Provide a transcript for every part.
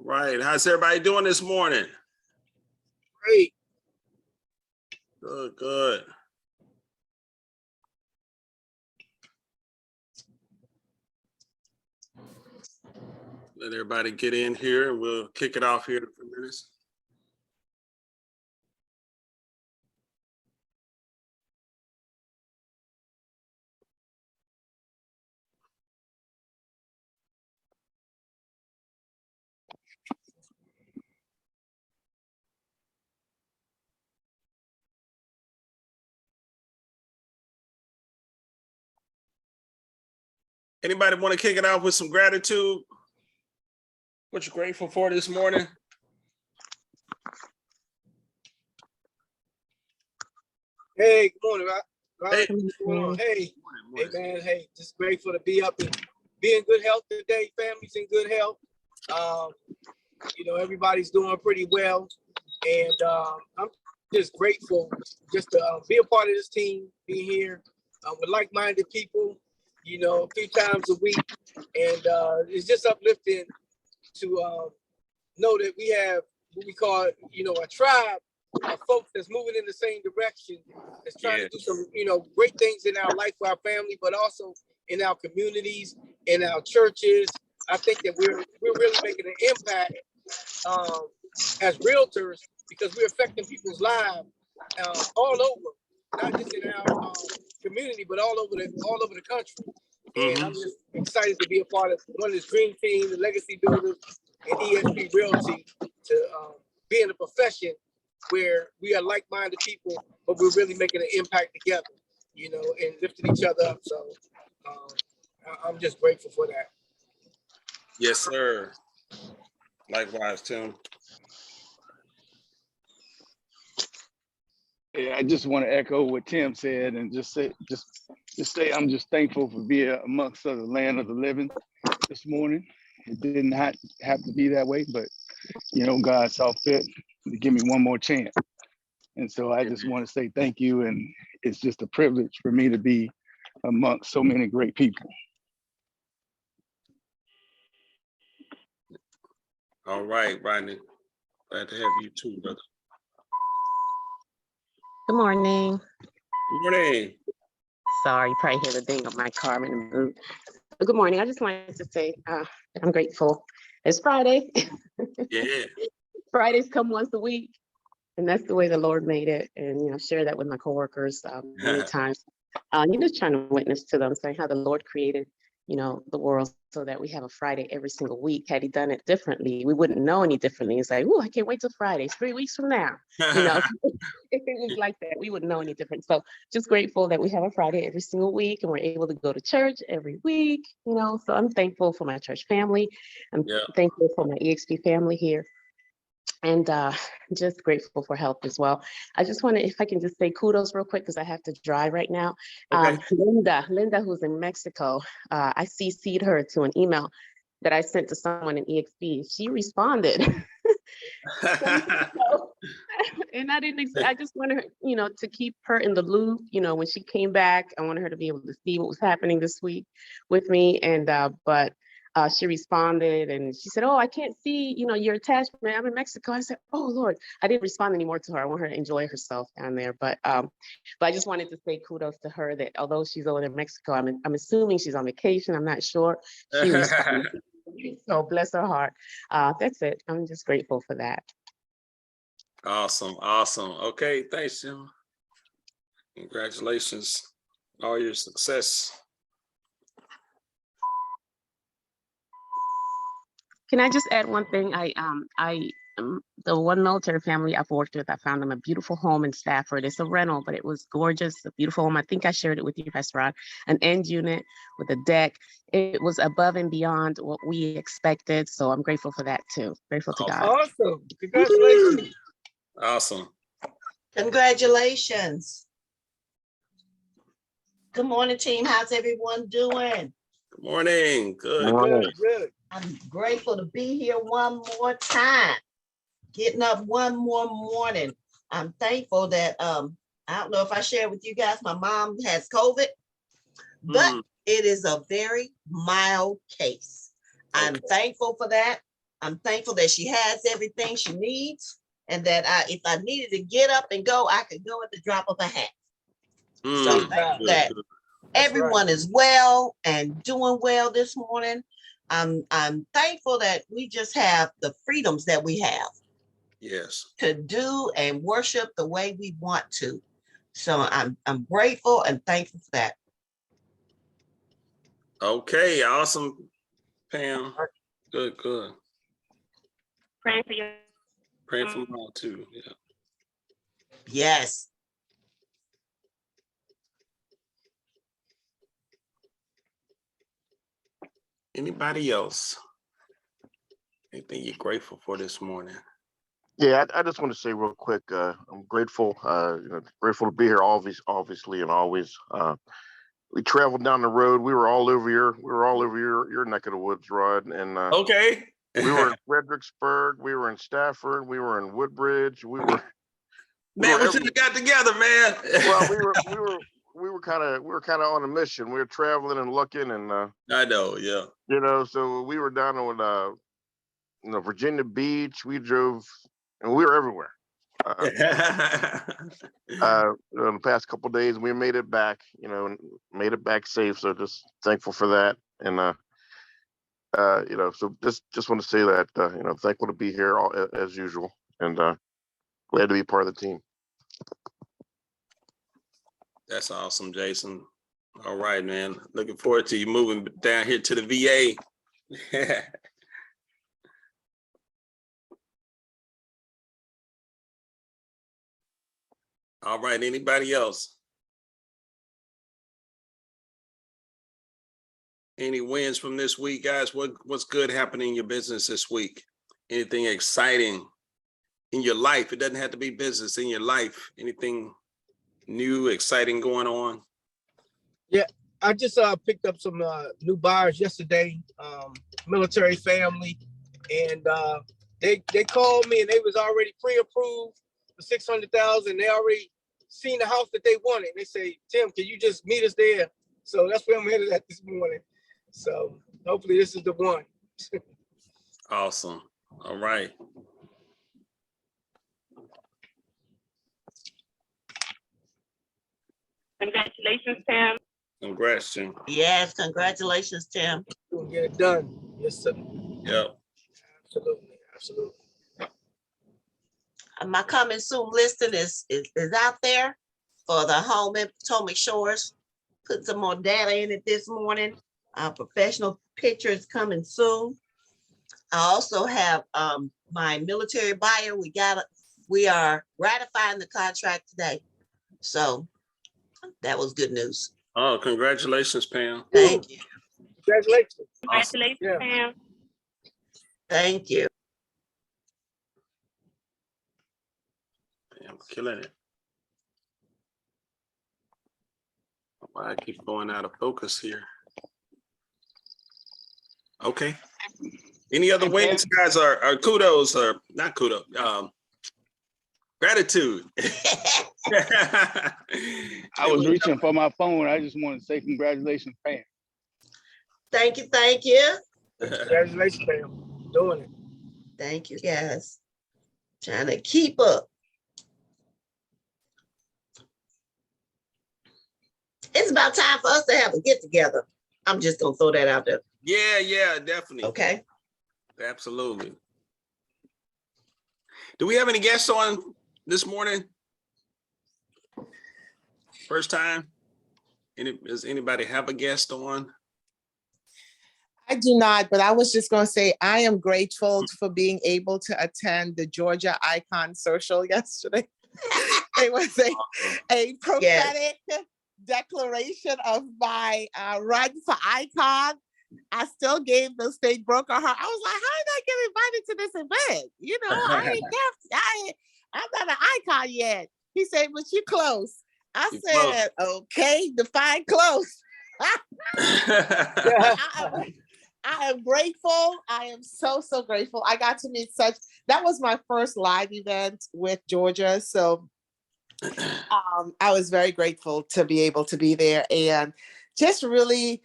right. How's everybody doing this morning? Great. Good, good. Let everybody get in here and we'll kick it off here in a few minutes. Anybody want to kick it off with some gratitude? What you grateful for this morning? Hey, good morning, Rob. Hey. What's going on? Hey, Morning. hey, man. Hey, just grateful to be up and be in good health today. Family's in good health. Everybody's doing pretty well, and I'm just grateful just to be a part of this team, be here with like-minded people. A few times a week, and it's just uplifting to know that we have what we call, a tribe of folks that's moving in the same direction, that's trying to do some, great things in our life for our family, but also in our communities, in our churches. I think that we're really making an impact as realtors, because we're affecting people's lives all over, not just in our community, but all over the country. And I'm just excited to be a part of one of this dream team, the legacy builders, and Exp Realty, to be in a profession where we are like-minded people, but we're really making an impact together, and lifting each other up. So I'm just grateful for that. Yes, sir. Likewise, Tim. Yeah, I just want to echo what Tim said and just say I'm just thankful for being amongst the land of the living this morning. It didn't have to be that way, but God saw fit to give me one more chance. And so I just want to say thank you, and it's just a privilege for me to be amongst so many great people. All right, Rodney. Glad to have you too, brother. Good morning. Good morning. Sorry, you probably hear the ding of my car. I'm in the boot. But good morning. I just wanted to say that I'm grateful. It's Friday. Yeah. Fridays come once a week, and that's the way the Lord made it. And share that with my coworkers many times. Just trying to witness to them, saying how the Lord created, the world so that we have a Friday every single week. Had He done it differently, we wouldn't know any differently. It's like, oh, I can't wait till Friday. It's 3 weeks from now. If it was like that, we wouldn't know any different. So just grateful that we have a Friday every single week, and we're able to go to church every week. So I'm thankful for my church family. I'm thankful for my EXP family here. And just grateful for help as well. I just want to, if I can just say kudos real quick, because I have to drive right now. Okay. Linda, who's in Mexico, I CC'd her to an email that I sent to someone in EXP. She responded. And I just wanted her, to keep her in the loop. When she came back, I wanted her to be able to see what was happening this week with me. And but she responded, and she said, "Oh, I can't see, your attachment. I'm in Mexico." I said, "Oh Lord," I didn't respond anymore to her. I want her to enjoy herself down there. But I just wanted to say kudos to her that although she's over in Mexico, I'm assuming she's on vacation. I'm not sure. She responded. So bless her heart. That's it. I'm just grateful for that. Awesome. Okay, thanks, Jim. Congratulations on all your success. Can I just add one thing? The one military family I've worked with, I found them a beautiful home in Stafford. It's a rental, but it was gorgeous, a beautiful home. I think I shared it with you, Pastor Ron. An end unit with a deck. It was above and beyond what we expected. So I'm grateful for that too. Grateful to God. Awesome. Congratulations. Awesome. Congratulations. Good morning, team. How's everyone doing? Good morning. Good. Good. I'm grateful to be here one more time. Getting up one more morning. I'm thankful that I don't know if I shared with you guys, my mom has COVID, but it is a very mild case. I'm thankful for that. I'm thankful that she has everything she needs, and that if I needed to get up and go, I could go at the drop of a hat. So Mm, thankful good, that good. That's everyone right. is well and doing well this morning. I'm thankful that we just have the freedoms that we have Yes. to do and worship the way we want to. So I'm grateful and thankful for that. Okay, awesome, Pam. Good, good. Praying for you. Praying for mom too. Yeah. Yes. Anybody else? Anything you're grateful for this morning? Yeah, I just want to say real quick, I'm grateful, grateful to be here obviously and always. We traveled down the road. We were all over your neck of the woods, Rod. And Okay. we were in Fredericksburg, we were in Stafford, we were in Woodbridge, we were Man, we should have got together, man. well, we were kind of on a mission. We were traveling and looking and I know, yeah. so we were down on Virginia Beach. We drove and we were everywhere. The past couple of days we made it back, and made it back safe. So just thankful for that. And so just want to say that thankful to be here as usual, and glad to be part of the team. That's awesome, Jason. All right, man. Looking forward to you moving down here to the VA. All right, anybody else? Any wins from this week, guys? What's good happening in your business this week? Anything exciting in your life? It doesn't have to be business, in your life. Anything new, exciting going on? Yeah, I just picked up some new buyers yesterday, military family, and they called me and they was already pre-approved for 600,000. They already seen the house that they wanted. They say, Tim, can you just meet us there? So that's where I'm headed at this morning. So hopefully this is the one. Awesome. All right. Congratulations, Pam. Congrats, Jim. Yes. Congratulations, Tim. We'll get it done. Yes, sir. Yep. Absolutely. Absolutely. My coming soon listing is out there for the home in Potomac Shores. Put some more data in it this morning. Professional pictures coming soon. I also have my military buyer. We are ratifying the contract today. So that was good news. Oh, congratulations, Pam. Thank you. Congratulations. Awesome. Congratulations, Yeah. Pam. Thank you. I'm killing it. Why I keep going out of focus here. Okay. Any other Hey, wins, guys? Are kudos or not kudos? Gratitude. I was reaching for my phone. I just want to say congratulations, Pam. Thank you. Thank you. Congratulations, Pam. Doing it. Thank you, guys. Trying to keep up. It's about time for us to have a get together. I'm just gonna throw that out there. Yeah, definitely. Okay. Absolutely. Do we have any guests on this morning? First time? Does anybody have a guest on? I do not, but I was just going to say I am grateful for being able to attend the Georgia Icon Social yesterday. It was a prophetic declaration of my run for Icon. I still gave the state broker her. I was like, how did I get invited to this event? You know, I'm not an icon yet. He said, but you close. I said, okay, define close. I am grateful. I am so grateful. I got to meet that was my first live event with Georgia. So I was very grateful to be able to be there and just really,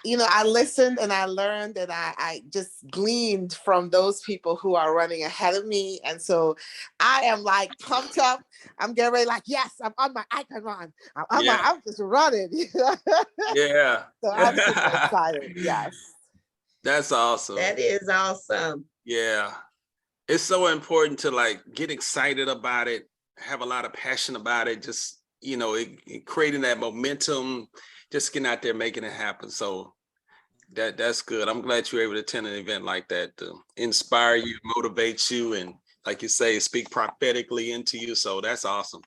I listened and I learned and I just gleaned from those people who are running ahead of me. And so I am like pumped up. I'm getting ready, like, yes, I'm on my icon run. Yeah. I'm just running. Yeah. So I'm super excited. Yes. That's awesome. That is awesome. Yeah. It's so important to like get excited about it, have a lot of passion about it, just, creating that momentum, just getting out there, making it happen. So that's good. I'm glad you were able to attend an event like that to inspire you, motivate you, and like you say, speak prophetically into you. So that's awesome.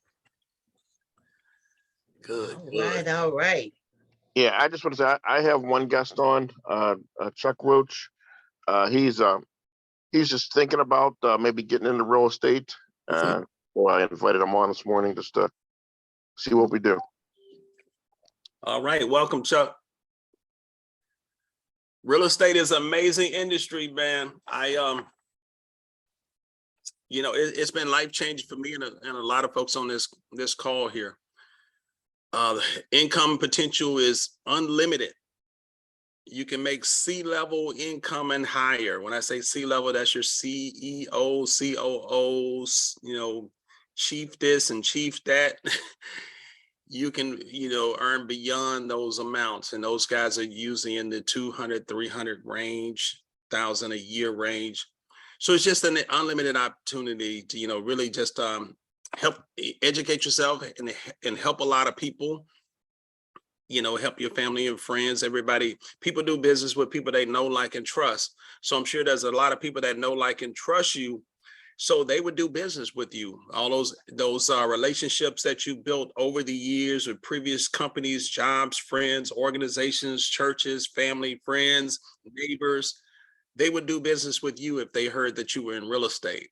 Good. All right. Yeah, I just want to say I have one guest on, Chuck Roach. He's just thinking about maybe getting into real estate. Well, I invited him on this morning just to see what we do. All right. Welcome, Chuck. Real estate is an amazing industry, man. It's been life-changing for me and a lot of folks on this call here. Income potential is unlimited. You can make C-level income and higher. When I say C-level, that's your CEO, COOs, chief this and chief that. You can, earn beyond those amounts. And those guys are usually in the 200, 300 range, 1,000 a year range. So it's just an unlimited opportunity to, really just help educate yourself and help a lot of people, help your family and friends, everybody. People do business with people they know, like, and trust. So I'm sure there's a lot of people that know, like, and trust you. So they would do business with you. All those relationships that you built over the years with previous companies, jobs, friends, organizations, churches, family, friends, neighbors, they would do business with you if they heard that you were in real estate.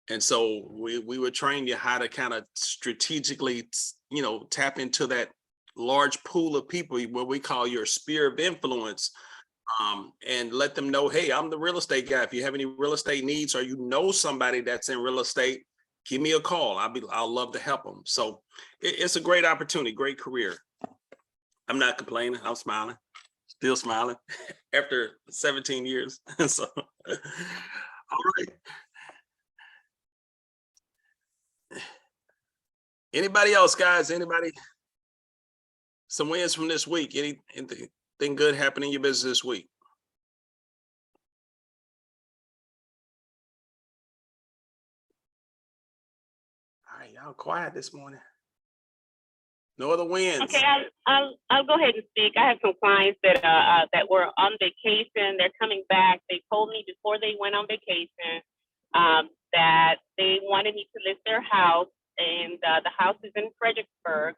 And so we would train you how to kind of strategically, tap into that large pool of people, what we call your sphere of influence, and let them know, hey, I'm the real estate guy. If you have any real estate needs or you know somebody that's in real estate, give me a call. I'll love to help them. So it's a great opportunity, great career. I'm not complaining. I'm smiling, still smiling after 17 years. So, all right. Anybody else, guys? Anybody? Some wins from this week? Anything good happen in your business this week? All right, y'all quiet this morning. No other wins. Okay, I'll go ahead and speak. I have some clients that were on vacation. They're coming back. They told me before they went on vacation that they wanted me to list their house, and the house is in Fredericksburg.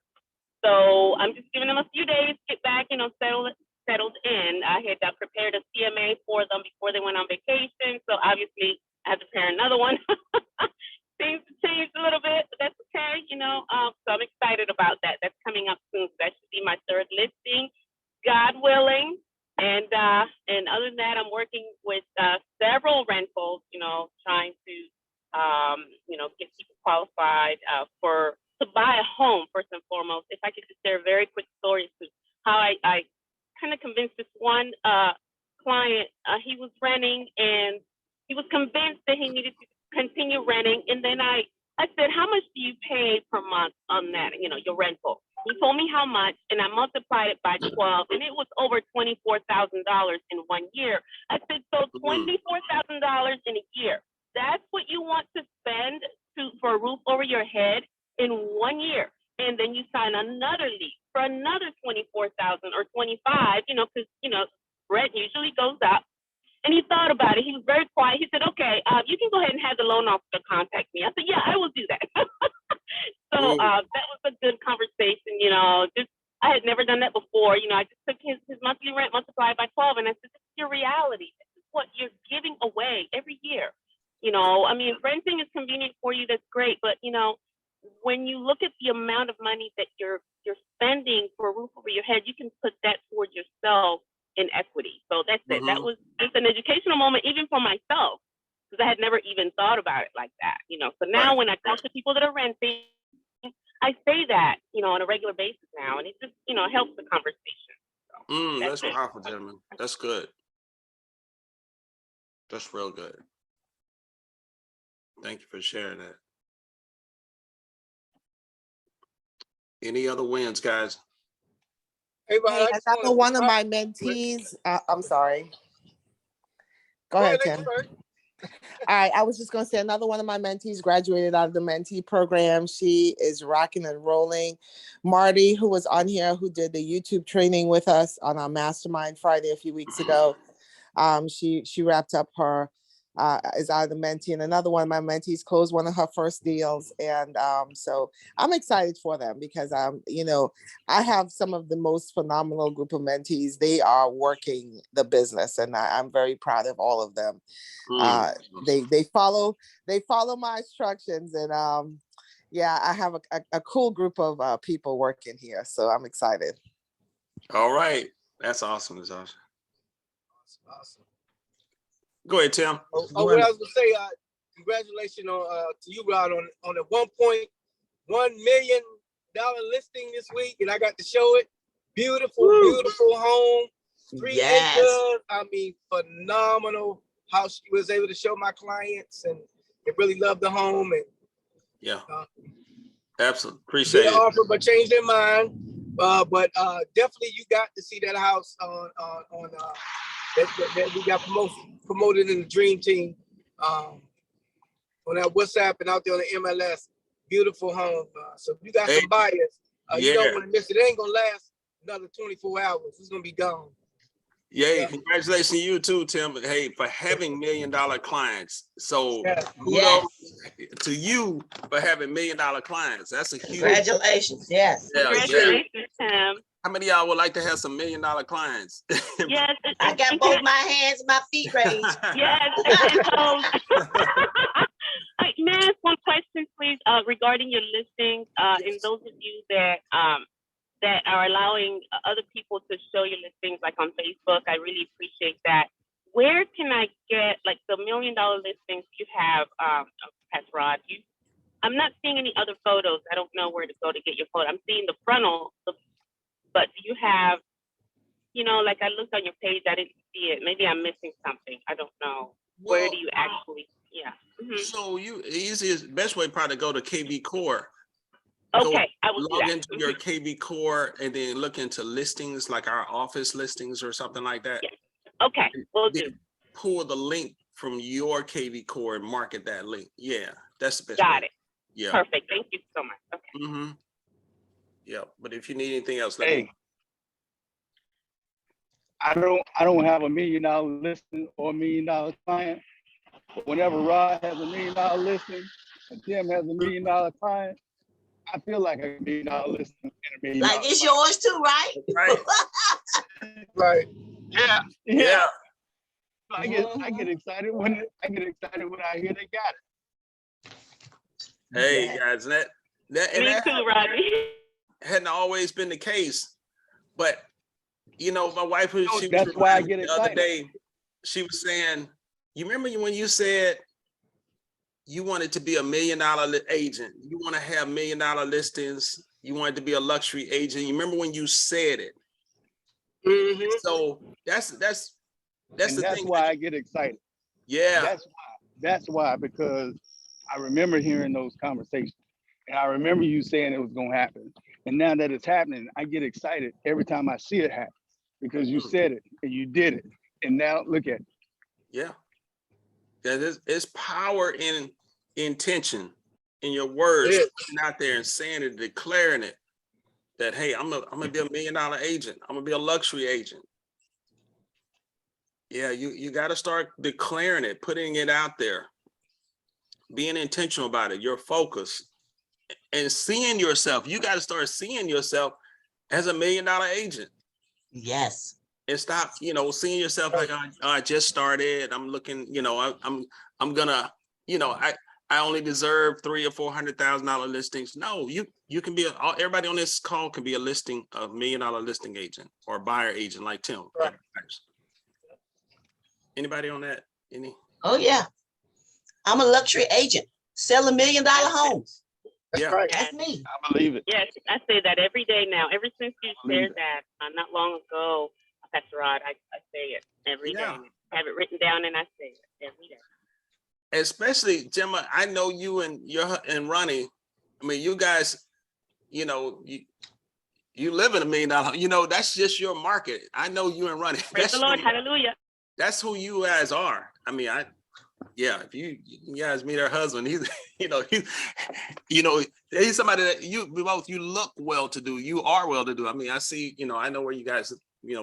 So I'm just giving them a few days to get back, settled in. I had prepared a CMA for them before they went on vacation. So obviously I have to prepare another one. Things have changed a little bit, but that's okay, so I'm excited about that. That's coming up soon. So that should be my third listing, God willing. And other than that, I'm working with several rentals, trying to, get people qualified to buy a home, first and foremost. If I could just share a very quick story to how I kind of convinced this one client, he was renting and he was convinced that he needed to continue renting. And then I said, how much do you pay per month on that, your rental? He told me how much, and I multiplied it by 12, and it was over $24,000 in 1 year. I said, so $24,000 in a year, that's what you want to spend for a roof over your head in 1 year. And then you sign another lease for another 24,000 or 25, because, rent usually goes up. And he thought about it. He was very quiet. He said, okay, you can go ahead and have the loan officer contact me. I said, yeah, I will do that. So that was a good conversation. I had never done that before. I just took his monthly rent, multiplied by 12. And I said, this is your reality. This is what you're giving away every year. Renting is convenient for you. That's great. But, when you look at the amount of money that you're spending for a roof over your head, you can put that towards yourself in equity. So that's it. That was just an educational moment, even for myself, because I had never even thought about it like that. So now when I talk to people that are renting, I say that, on a regular basis now, and it just, helps the conversation. So That's powerful, gentlemen. That's good. That's real good. Thank you for sharing that. Any other wins, guys? Hey, Rod, Hey, I just wanna- another one of my mentees, I'm sorry. Go ahead, ladies Tim. first. All right, I was just gonna say another one of my mentees graduated out of the mentee program. She is rocking and rolling. Marty, who was on here, who did the YouTube training with us on our Mastermind Friday a few weeks ago. She wrapped up her is out of the mentee, and another one of my mentees closed one of her first deals. And so I'm excited for them because you know, I have some of the most phenomenal group of mentees. They are working the business, and I'm very proud of all of them. They follow my instructions, and yeah, I have a cool group of people working here, so I'm excited. All right. That's awesome. That's awesome. Awesome. Go ahead, Tim. What I was gonna say, congratulations to you, Rod, on a $1.1 million listing this week, and I got to show it. Beautiful, beautiful home, 3 acres. I mean, phenomenal how she was able to show my clients, and they really loved the home. And yeah, absolutely appreciate it. Offer, but changed their mind. But definitely, you got to see that house on that we got promoted in the Dream Team on that WhatsApp and out there on the MLS. Beautiful home. So if you got some buyers, you don't want to miss it. It ain't gonna last another 24 hours. It's gonna be gone. Yeah, congratulations to you too, Tim. Hey, for having $1 million clients. So kudos to you for having $1 million clients. That's a huge congratulations. Yes. Yeah, Congratulations, Tim. How many of y'all would like to have some $1 million clients? Yes, I got both my hands, my feet raised. Yes, and so may I ask one question, please, regarding your listings, and those of you that that are allowing other people to show your listings, like on Facebook. I really appreciate that. Where can I get like the $1 million listings you have, Pastor Rod? I'm not seeing any other photos. I don't know where to go to get your photo. I'm seeing the frontal, but do you have, you know, like I looked on your page, I didn't see it. Maybe I'm missing something. I don't know. Well, where do you actually? Yeah. Mm-hmm. So easiest best way probably to go to KV Core. Okay, I will log into your KV Core and then look into listings like our office listings or something like that. Yes. Okay, we'll do. Pull the link from your KV Core and market that link. Yeah, that's the best. Got it. Yeah. Perfect. Thank you so much. Okay. Mm-hmm. Yeah, but if you need anything else, let me. I don't have $1 million listing or $1 million client. But whenever Rod has $1 million listing and Tim has $1 million client, I feel like a $1 million listing and $1 million. Like it's yours too, right? Right. Right. Yeah. I get excited when I hear they got it. Hey guys, that Me too, Rodney. Hadn't always been the case, but you know, my wife was. That's why I get excited. The other day, she was saying, "You remember when you said you wanted to be $1 million agent? You want to have $1 million listings. You wanted to be a luxury agent. You remember when you said it?" Mm-hmm. So that's the thing. Why I get excited. Yeah. That's why, because I remember hearing those conversations, and I remember you saying it was going to happen. And now that it's happening, I get excited every time I see it happen, because you said it and you did it, and now look at it. Yeah. There's power in intention, in your words, out there and saying it, declaring it. That, hey, I'm gonna be $1 million agent. I'm gonna be a luxury agent. Yeah, you got to start declaring it, putting it out there, being intentional about it, your focus, and seeing yourself. You got to start seeing yourself as $1 million agent. Yes. And stop, seeing yourself like I just started. I'm looking, I'm gonna, I only deserve $300,000 or $400,000 listings. No, you can be everybody on this call can be a $1 million listing agent or a buyer agent like Tim. Right. Anybody on that? Any? Oh yeah, I'm a luxury agent. Sell $1 million homes. That's Yeah. right. That's me. I believe it. Yes, I say that every day now. Ever since you Believe shared it. that not long ago, Pastor Rod, I say it every day. Yeah. I have it written down and I say it every day. Especially Gemma, I know you and Ronnie. I mean, you guys, you know, you live in $1 million. You know, that's just your market. I know you and Ronnie. Praise the Lord. Hallelujah. That's who you guys are. I mean, yeah. If you guys meet her husband, he's he's somebody that you look well to do. You are well to do. I mean, I see. I know where you guys,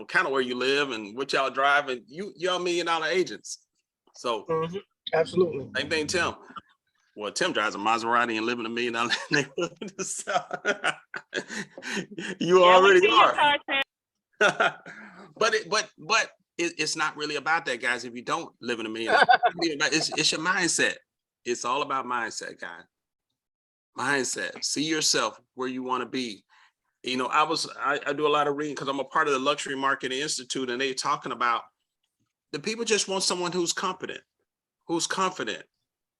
kind of where you live and what y'all drive, and you're $1 million agents. So. Mhm. Absolutely. Same thing, Tim. Well, Tim drives a Maserati and live in $1 million neighborhood. So, you already are. But it's not really about that, guys. If you don't live in $1 million, it's your mindset. It's all about mindset, guys. Mindset. See yourself where you want to be. I do a lot of reading because I'm a part of the Luxury Marketing Institute, and they're talking about the people just want someone who's confident.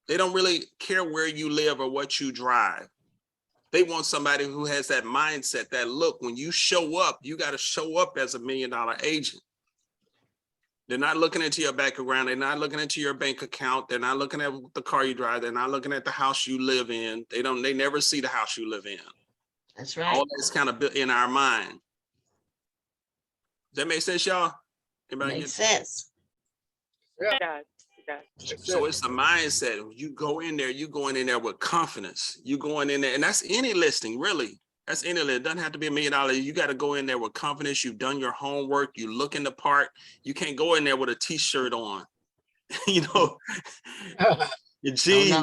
They don't really care where you live or what you drive. They want somebody who has that mindset, that look. When you show up, you got to show up as $1 million agent. They're not looking into your background. They're not looking into your bank account. They're not looking at the car you drive. They're not looking at the house you live in. They never see the house you live in. That's right. All that's kind of in our mind. Does that make sense, y'all? Makes sense. Yeah. It does. So it's the mindset. You going in there with confidence. You going in there, and that's any listing, really. That's any listing. It doesn't have to be $1 million. You got to go in there with confidence. You've done your homework. You look in the part. You can't go in there with a t-shirt on. Your jeans.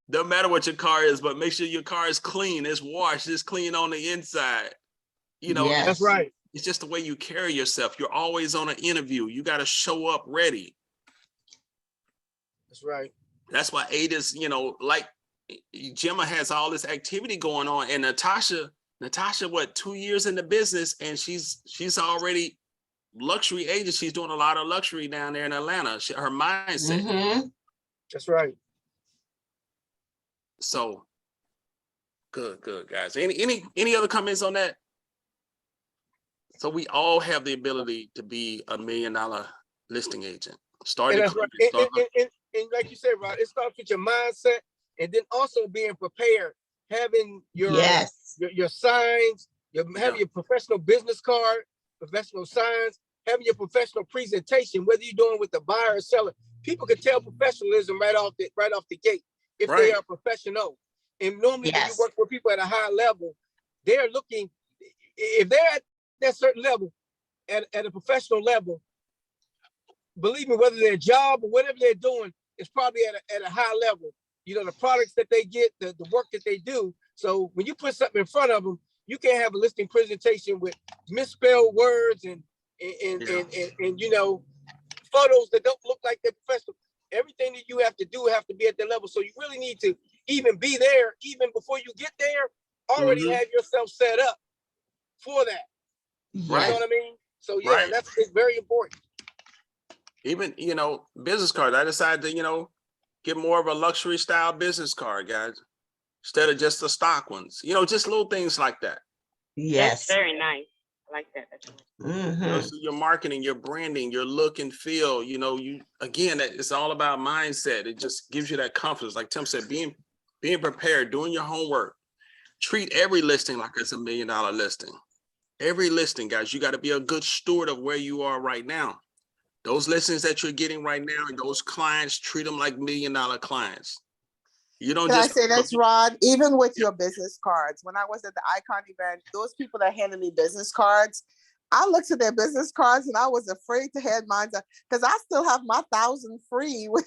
Doesn't matter what your car is, but make sure your car is clean. It's washed. It's clean on the inside. Yes. That's right. It's just the way you carry yourself. You're always on an interview. You got to show up ready. That's right. That's why Ada's, like Gemma has all this activity going on, and Natasha, 2 years in the business, and she's already luxury agent. She's doing a lot of luxury down there in Atlanta. Her mindset. Mm-hmm. That's right. So good, guys. Any other comments on that? So we all have the ability to be $1 million listing agent. And that's right. And like you said, Rod, it starts with your mindset, and then also being prepared, having your signs, having your professional business card, professional signs, having your professional presentation, whether you're doing with the buyer or seller. People can tell professionalism right off the gate if they are professional. And normally when you work with people at a high level, they're looking, if they're at that certain level, at a professional level, believe me, whether their job or whatever they're doing is probably at a high level. The products that they get, the work that they do. So when you put something in front of them, you can't have a listing presentation with misspelled words and photos that don't look like they're professional. Everything that you have to do have to be at the level. So you really need to even be there, even before you get there, already have yourself set up for that. Right. You know what I mean? So it's very important. Even, business cards. I decided to, get more of a luxury style business card, guys, instead of just the stock ones. Just little things like that. Yes. That's very nice. I like that. Mm-hmm. So your marketing, your branding, your look and feel, it's all about mindset. It just gives you that confidence. Like Tim said, being prepared, doing your homework. Treat every listing like it's $1 million listing. Every listing, guys, you got to be a good steward of where you are right now. Those listings that you're getting right now and those clients, treat them like $1 million clients. You don't Can just I say this, Rod? Even with your business cards, when I was at the Icon event, those people that handed me business cards, I looked at their business cards and I was afraid to hand mine because I still have my 1,000 free with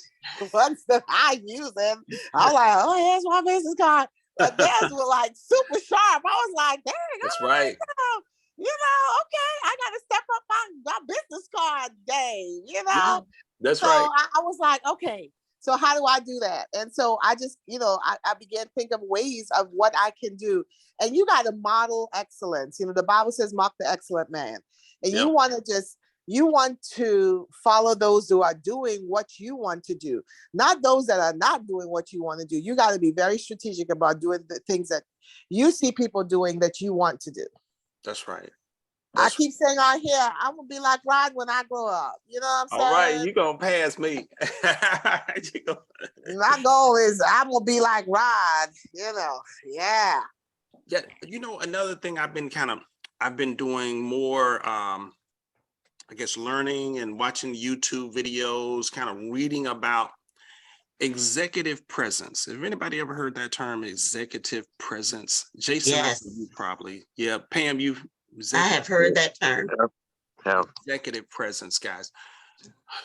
ones that I use. And I'm like, oh, here's my business card. But theirs were like super sharp. I was like, there you go. That's right. Okay, I got to step up my business card game, Yeah, that's so right. I was like, okay, so how do I do that? And so I just, I began to think of ways of what I can do. And you got to model excellence. The Bible says, mark the excellent man. And you want to just You want to follow those who are doing what you want to do, not those that are not doing what you want to do. You got to be very strategic about doing the things that you see people doing that you want to do. That's right. I keep saying out here, I'm gonna be like Rod when I grow up. You know what I'm saying? All right, you gonna pass me. My goal is I'm gonna be like Rod. Yeah. Yeah, another thing I've been doing more, I guess, learning and watching YouTube videos, kind of reading about executive presence. Have anybody ever heard that term, executive presence? Jason, I Yes. think you probably. Yeah, Pam, I have heard that term. Yeah. executive presence, guys.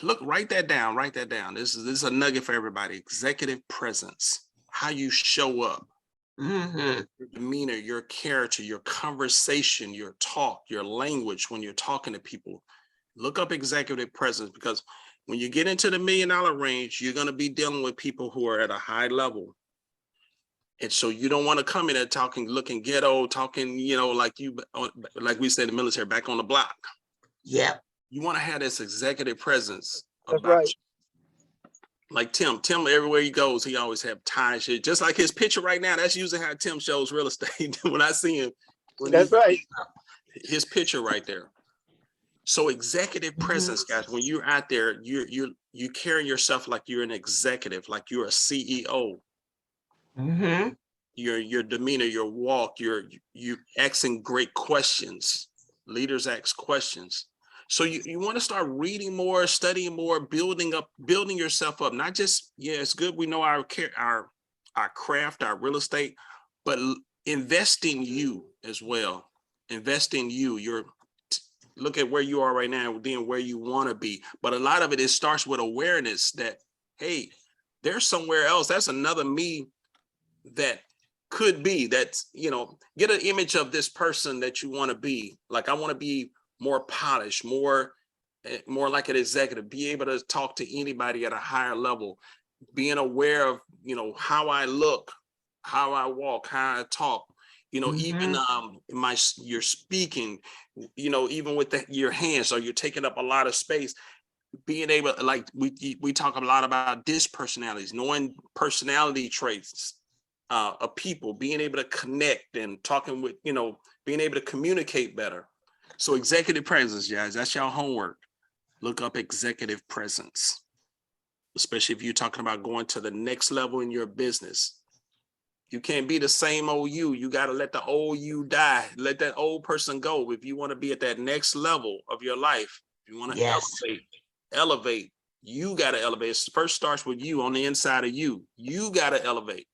Look, write that down. Write that down. This is a nugget for everybody. Executive presence. How you show up. Mm-hmm. Your demeanor, your character, your conversation, your talk, your language when you're talking to people. Look up executive presence, because when you get into the $1 million range, you're going to be dealing with people who are at a high level. And so you don't want to come in there looking ghetto, talking, like we said in the military, back on the block. Yep. You want to have this executive presence That's about right. you. Like Tim, everywhere he goes, he always have ties. Just like his picture right now, that's usually how Tim shows real estate. When I see him, That's right. his picture right there. So executive presence, guys, when you're out there, you carry yourself like you're an executive, like you're a CEO. Mm-hmm. Your demeanor, your walk, you asking great questions. Leaders ask questions. So you want to start reading more, studying more, building yourself up. Not just, it's good we know our craft, our real estate, but invest in you as well. Invest in you. Look at where you are right now, then where you want to be. But a lot of it starts with awareness that, hey, there's somewhere else. That's another me that could be. That's, get an image of this person that you want to be. Like, I want to be more polished, more like an executive, be able to talk to anybody at a higher level, being aware of, how I look, how I walk, how I talk, even you're speaking, even with your hands, so you're taking up a lot of space, being able, like we talk a lot about disc personalities, knowing personality traits of people, being able to connect and talking with, being able to communicate better. So executive presence, guys, that's your homework. Look up executive presence, especially if you're talking about going to the next level in your business. You can't be the same old you. You got to let the old you die. Let that old person go. If you want to be at that next level of your life, if you want to elevate, you got to elevate. It first starts with you on the inside of you. You got to elevate.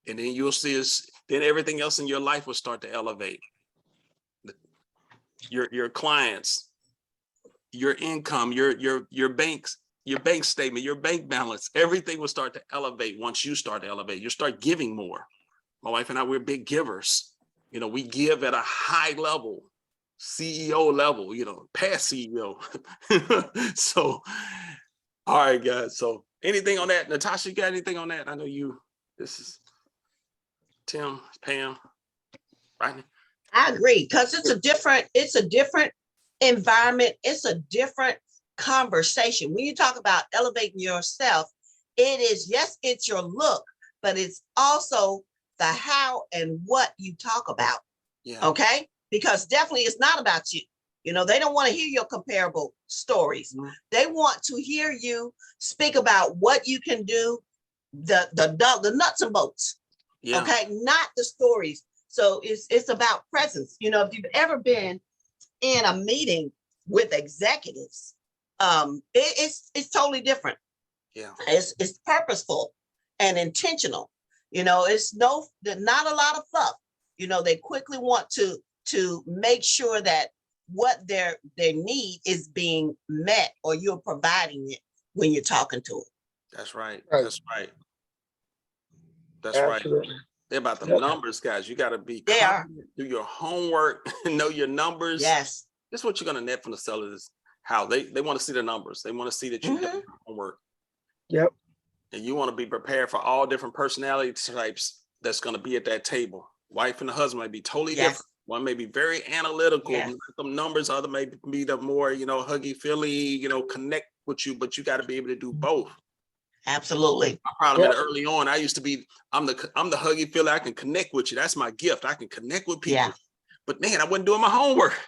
And then you'll see then everything else in your life will start to elevate. Your clients, your income, your banks, your bank statement, your bank balance, everything will start to elevate once you start to elevate. You start giving more. My wife and I, we're big givers. We give at a high level, CEO level, past CEO. So, all right, guys. So anything on that? Natasha, you got anything on that? I know this is Tim, Pam, right? I agree, because it's a different environment. It's a different conversation. When you talk about elevating yourself, it's your look, but it's also the how and what you talk about. Yeah. Okay. Because definitely it's not about you. They don't want to hear your comparable stories. Mm-hmm. They want to hear you speak about what you can do, the nuts and bolts. Yeah. Okay. Not the stories. So it's about presence. If you've ever been in a meeting with executives, it's totally different. Yeah. It's purposeful and intentional. It's not a lot of fluff. They quickly want to make sure that what their need is being met, or you're providing it when you're talking to them. That's right. Right. That's right. That's Absolutely. right. They're about the numbers, guys. You got to be confident, do your homework, know your numbers. Yes. This is what you're going to net from the sellers. How they want to see the numbers. They want to see that you done your homework. Yep. And you want to be prepared for all different personality types that's going to be at that table. Wife and the husband might be totally different. One may be very analytical, Yes. some numbers, other may be the more, huggy feely, connect with you, but you got to be able to do both. Absolutely. My problem Yeah. early on, I used to be, I'm the huggy feely, I can connect with you. That's my gift. I can connect with people. Yeah. But man, I wasn't doing my homework.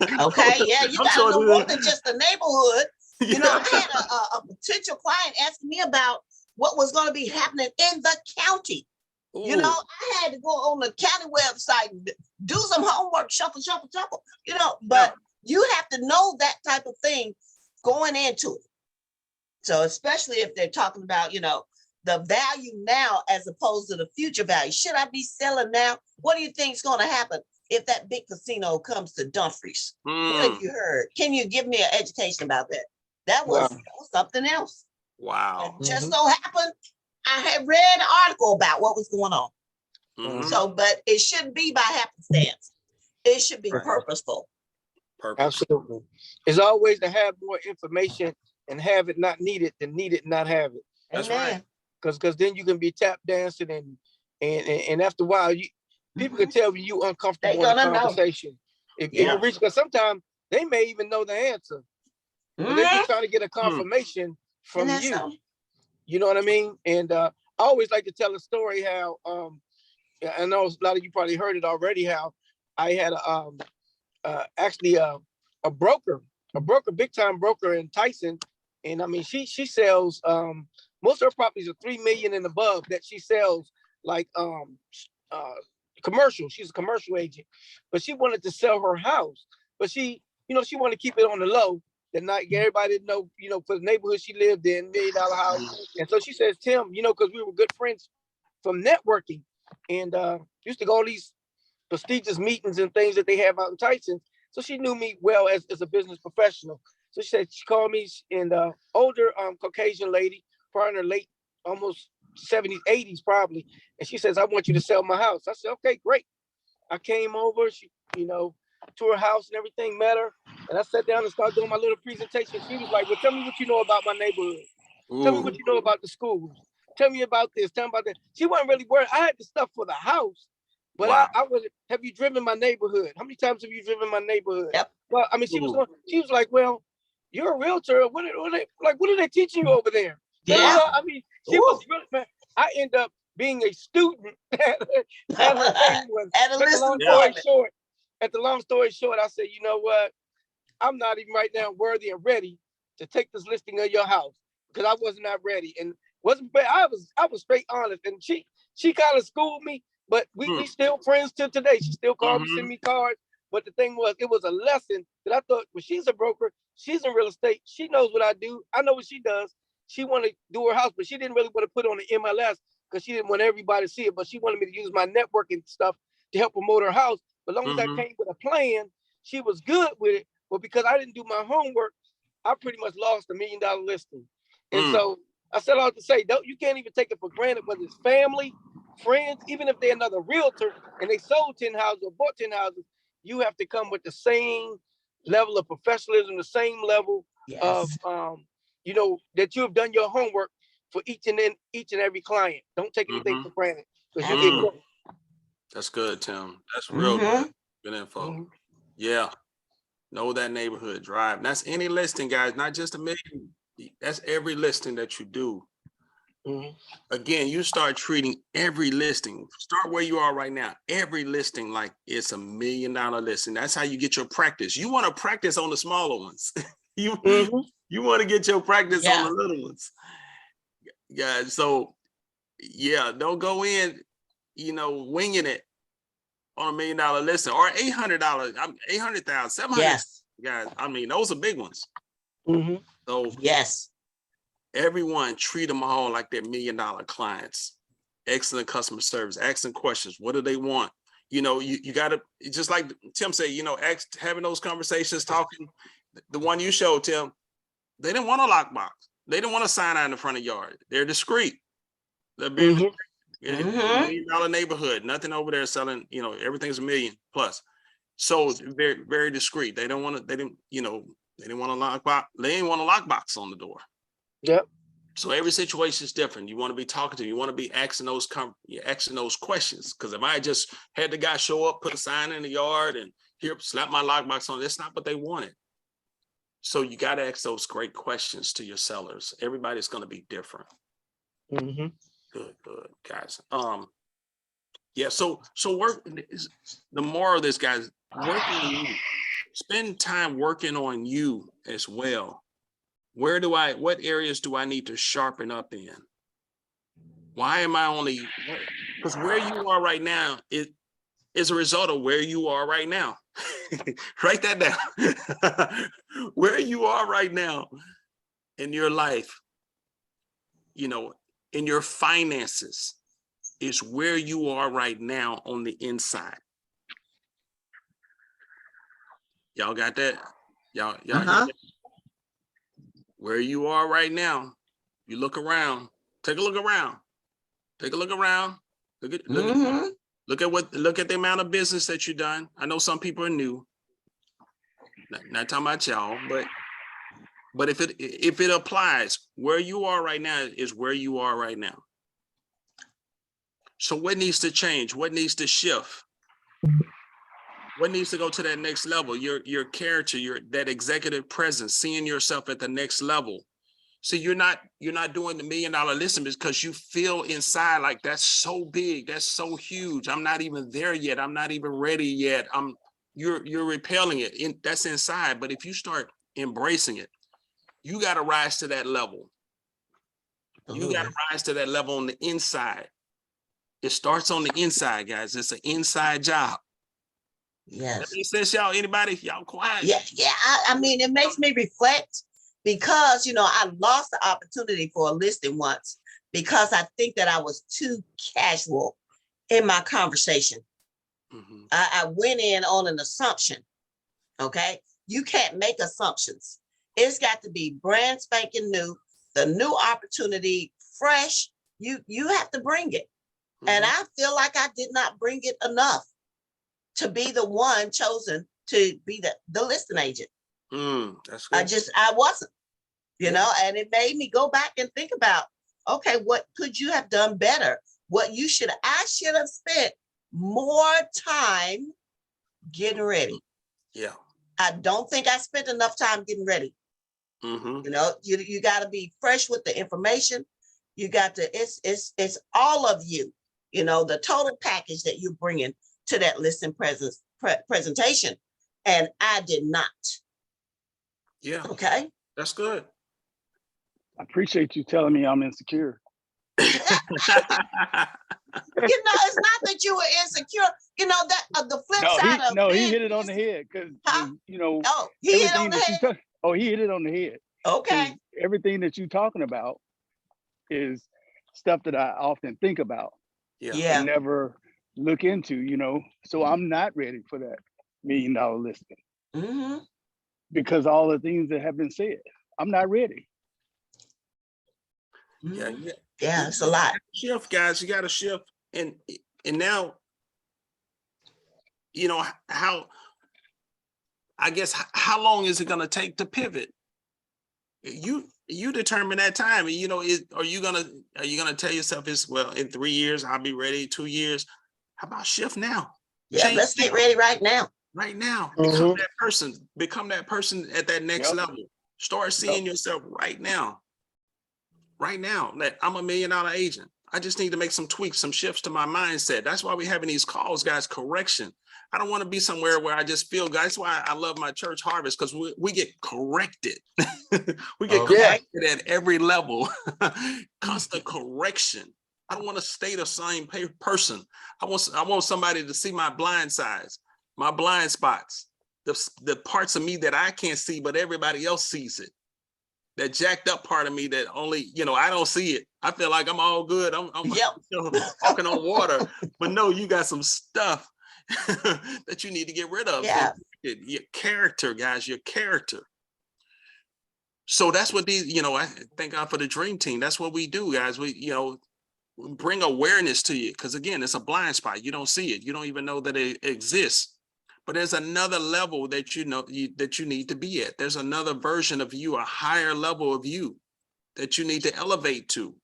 Okay. Yeah. You I'm got to sure know it more is. than just the neighborhood. You know, Yeah. I had a potential client asking me about what was going to be happening in the county. You know, Ooh, I had to go on the county website, and do some homework, shuffle, yeah. but you have to know that type of thing going into it. So especially if they're talking about, the value now as opposed to the future value. Should I be selling now? What do you think is going to happen if that big casino comes to Dumfries? What have you heard? Can you give me an education about that? That was something else. Wow. It just so happened I had read an article about what was going on. Mhm. So, but it shouldn't be by happenstance. It should be Right. purposeful. Purpose. Absolutely. It's always to have more information and have it not needed than need it not have it. That's Amen. right. Because then you can be tap dancing and after a while people can tell you uncomfortable They in a gonna know. conversation. If Yeah. you reach, because sometimes they may even know the answer, but they're just trying to get a confirmation from And that's you. so. You know what I mean? And I always like to tell a story how I know a lot of you probably heard it already, how I had actually a broker, big time broker in Tyson. And I mean, she sells most of her properties are 3 million and above that she sells like commercial. She's a commercial agent, but she wanted to sell her house, but she wanted to keep it on the low, that not get everybody to know, for the neighborhood she lived in, $1 million house. And so she says, Tim, because we were good friends from networking, and used to go to all these prestigious meetings and things that they have out in Tyson. So she knew me well as a business professional. So she called me, and older Caucasian lady, probably in her late, almost 70s, 80s probably. And she says, I want you to sell my house. I said, okay, great. I came over, she, to her house and everything, met her. And I sat down and started doing my little presentation. She was like, well, tell me what you know about my neighborhood. Tell me what you know about the schools. Tell me about this, tell me about that. She wasn't really worried. I had the stuff for the house, but Wow. I was, have you driven my neighborhood? How many times have you driven my neighborhood? Yep. Well, I mean, she was like, well, you're a realtor. What are they teaching you over there? Yeah. I mean, she was really, man, I end up being a student at her thing. At a Make a list long story short, at the long story short, I said, you know what? I'm not even right now worthy and ready to take this listing of your house, because I was not ready and wasn't. I was straight honest, and she kind of schooled me, but we still friends till today. She still called me, send me cards. But the thing was, it was a lesson that I thought, well, she's a broker, she's in real estate, she knows what I do, I know what she does. She wanted to do her house, but she didn't really want to put on the MLS because she didn't want everybody to see it. But she wanted me to use my networking stuff to help promote her house. But as long as I came with a plan, she was good with it. But because I didn't do my homework, I pretty much lost $1 million listing. And so I said all to say, you can't even take it for granted, whether it's family, friends, even if they're another realtor and they sold 10 houses or bought 10 houses, you have to come with the same level of professionalism, the same level of, that you have done your homework for each and every client. Don't take anything for granted, because you get caught. That's good, Tim. That's real good. Good info. Yeah. Know that neighborhood, drive. And that's any listing, guys, not just $1 million. That's every listing that you do. Again, you start treating every listing, start where you are right now, every listing like it's $1 million listing. That's how you get your practice. You want to practice on the smaller ones. You want to get your practice on the little ones. Yeah. So yeah, don't go in, winging it on $1 million listing or $800, $800,000, $700,000. Yes. Guys, I mean, those are big ones. So yes, everyone treat them all like they're $1 million clients. Excellent customer service, asking questions. What do they want? You got to, just like Tim said, having those conversations, talking. The one you showed, Tim, they didn't want a lockbox. They didn't want a sign out in the front of the yard. They're discreet. They're very discreet. $1 million neighborhood, nothing over there selling, everything's $1 million plus. So very, very discreet. They don't want to, they didn't want a lockbox. They didn't want a lockbox on the door. Yep. So every situation is different. You want to be talking to, you want to be asking those questions. Because if I just had the guy show up, put a sign in the yard and here, slap my lockbox on, that's not what they wanted. So you got to ask those great questions to your sellers. Everybody's going to be different. Mhm. Good, guys. Yeah. So work. The moral of this, guys, work on you. Spend time working on you as well. What areas do I need to sharpen up in? Why am I only, because where you are right now is a result of where you are right now. Write that down. Where you are right now in your life, you know, in your finances is where you are right now on the inside. Y'all got that? Y'all hear that? Where you are right now, you look around, take a look around, look at the amount of business that you've done. I know some people are new, not talking about y'all, but if it applies, where you are right now is where you are right now. So what needs to change? What needs to shift? What needs to go to that next level? Your character, that executive presence, seeing yourself at the next level. See, you're not doing the $1 million listing because you feel inside like that's so big, that's so huge. I'm not even there yet. I'm not even ready yet. You're repelling it. That's inside. But if you start embracing it, you got to rise to that level. You got to rise to that level on the inside. It starts on the inside, guys. It's an inside job. Yes. That makes sense, y'all? Anybody? Y'all quiet? Yeah. I mean, it makes me reflect because, I lost the opportunity for a listing once because I think that I was too casual in my conversation. Mm-hmm. I went in on an assumption. Okay. You can't make assumptions. It's got to be brand spanking new, the new opportunity, fresh. You have to bring it. Mm-hmm. And I feel like I did not bring it enough to be the one chosen to be the listing agent. That's good. I wasn't, and it made me go back and think about, okay, what could you have done better? I should have spent more time getting ready. Yeah. I don't think I spent enough time getting ready. Mm-hmm. You got to be fresh with the information. You got to, it's all of you, the total package that you're bringing to that listing presentation. And I did not. Yeah. Okay. That's good. I appreciate you telling me I'm insecure. It's not that you were insecure. That the flip side of he hit it on the head because he hit it on the head. He hit it on the head. Okay. Everything that you're talking about is stuff that I often think about. Yeah. And never look into, so I'm not ready for that $1 million listing. Mm-hmm. Because all the things that have been said, I'm not ready. Mm-hmm. Yeah, it's a lot. Shift, guys. You got to shift, and now, how long is it going to take to pivot? You determine that time. Are you gonna tell yourself in 3 years I'll be ready, 2 years? How about shift now? Yeah, let's get ready right now. Right now. Mm-hmm. Become that person at that next level. Start seeing yourself right now. Right now, that I'm a $1 million agent. I just need to make some tweaks, some shifts to my mindset. That's why we're having these calls, guys. Correction. I don't want to be somewhere where I just feel, guys. That's why I love my church Harvest, because we get corrected. We get corrected at every level. Constant correction. I don't want to stay the same person. I want somebody to see my blind sides, my blind spots, the parts of me that I can't see, but everybody else sees it. That jacked up part of me that only, I don't see it. I feel like I'm all good. I'm walking on water, but no, you got some stuff that you need to get rid of. Yeah. Your character, guys, your character. So that's what these, I thank God for the dream team. That's what we do, guys. We, bring awareness to you. Because again, it's a blind spot. You don't see it. You don't even know that it exists. But there's another level that that you need to be at. There's another version of you, a higher level of you that you need to elevate to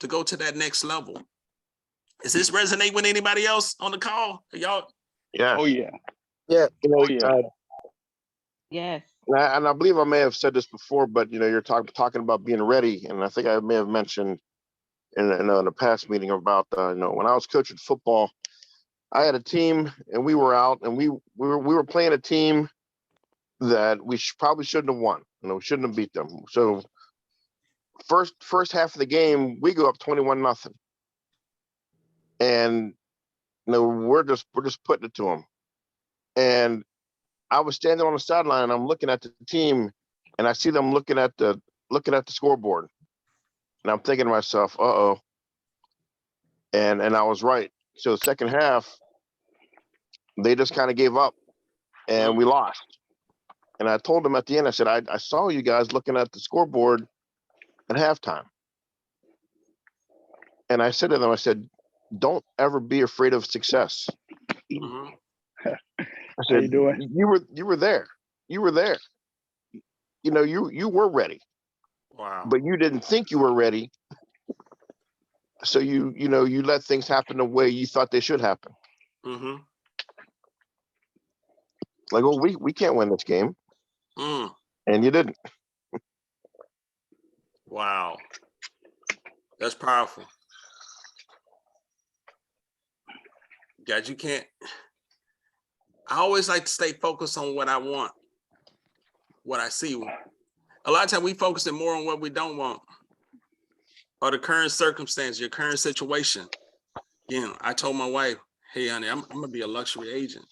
go to that next level. Does this resonate with anybody else on the call? Y'all? Yeah. Oh, yeah. Yeah. You know, Oh, yeah. Yes. and I believe I may have said this before, but you know, you're talking about being ready, and I think I may have mentioned in a past meeting about you know, when I was coaching football, I had a team, and we were out, and we were playing a team that we probably shouldn't have won. You know, we shouldn't have beat them. So first half of the game, we go up 21-0, and you know, we're just putting it to them. And I was standing on the sideline, and I'm looking at the team, and I see them looking at the scoreboard, and I'm thinking to myself, "Uh-oh," and I was right. So the second half, they just kind of gave up, and we lost. And I told them at the end, I said, I saw you guys looking at the scoreboard at halftime, and I said to them, I said, "Don't ever be afraid of success." Mhm. I How you said, doing? You were there. You were there. You know, you were ready, Wow. but you didn't think you were ready. So you let things happen the way you thought they should happen. Mm-hmm. Like, well, we can't win this game, Mm. and you didn't. Wow. That's powerful. Guys, you can't. I always like to stay focused on what I want, what I see. A lot of times we focus more on what we don't want, or the current circumstance, your current situation. You know, I told my wife, "Hey, honey, I'm gonna be a luxury agent."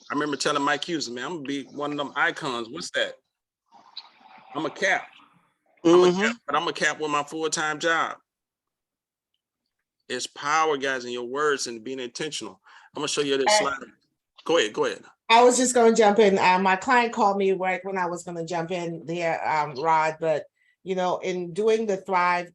I remember telling Mike Hughes, "Man, I'm gonna be one of them icons." What's that? I'm a cap. I'm a cap, but I'm a cap with my full-time job. It's power, guys, in your words and being intentional. I'm gonna show you this slide. Go ahead. I was just going to jump in. My client called me right when I was going to jump in there, Rod. But you know, in doing the Thrive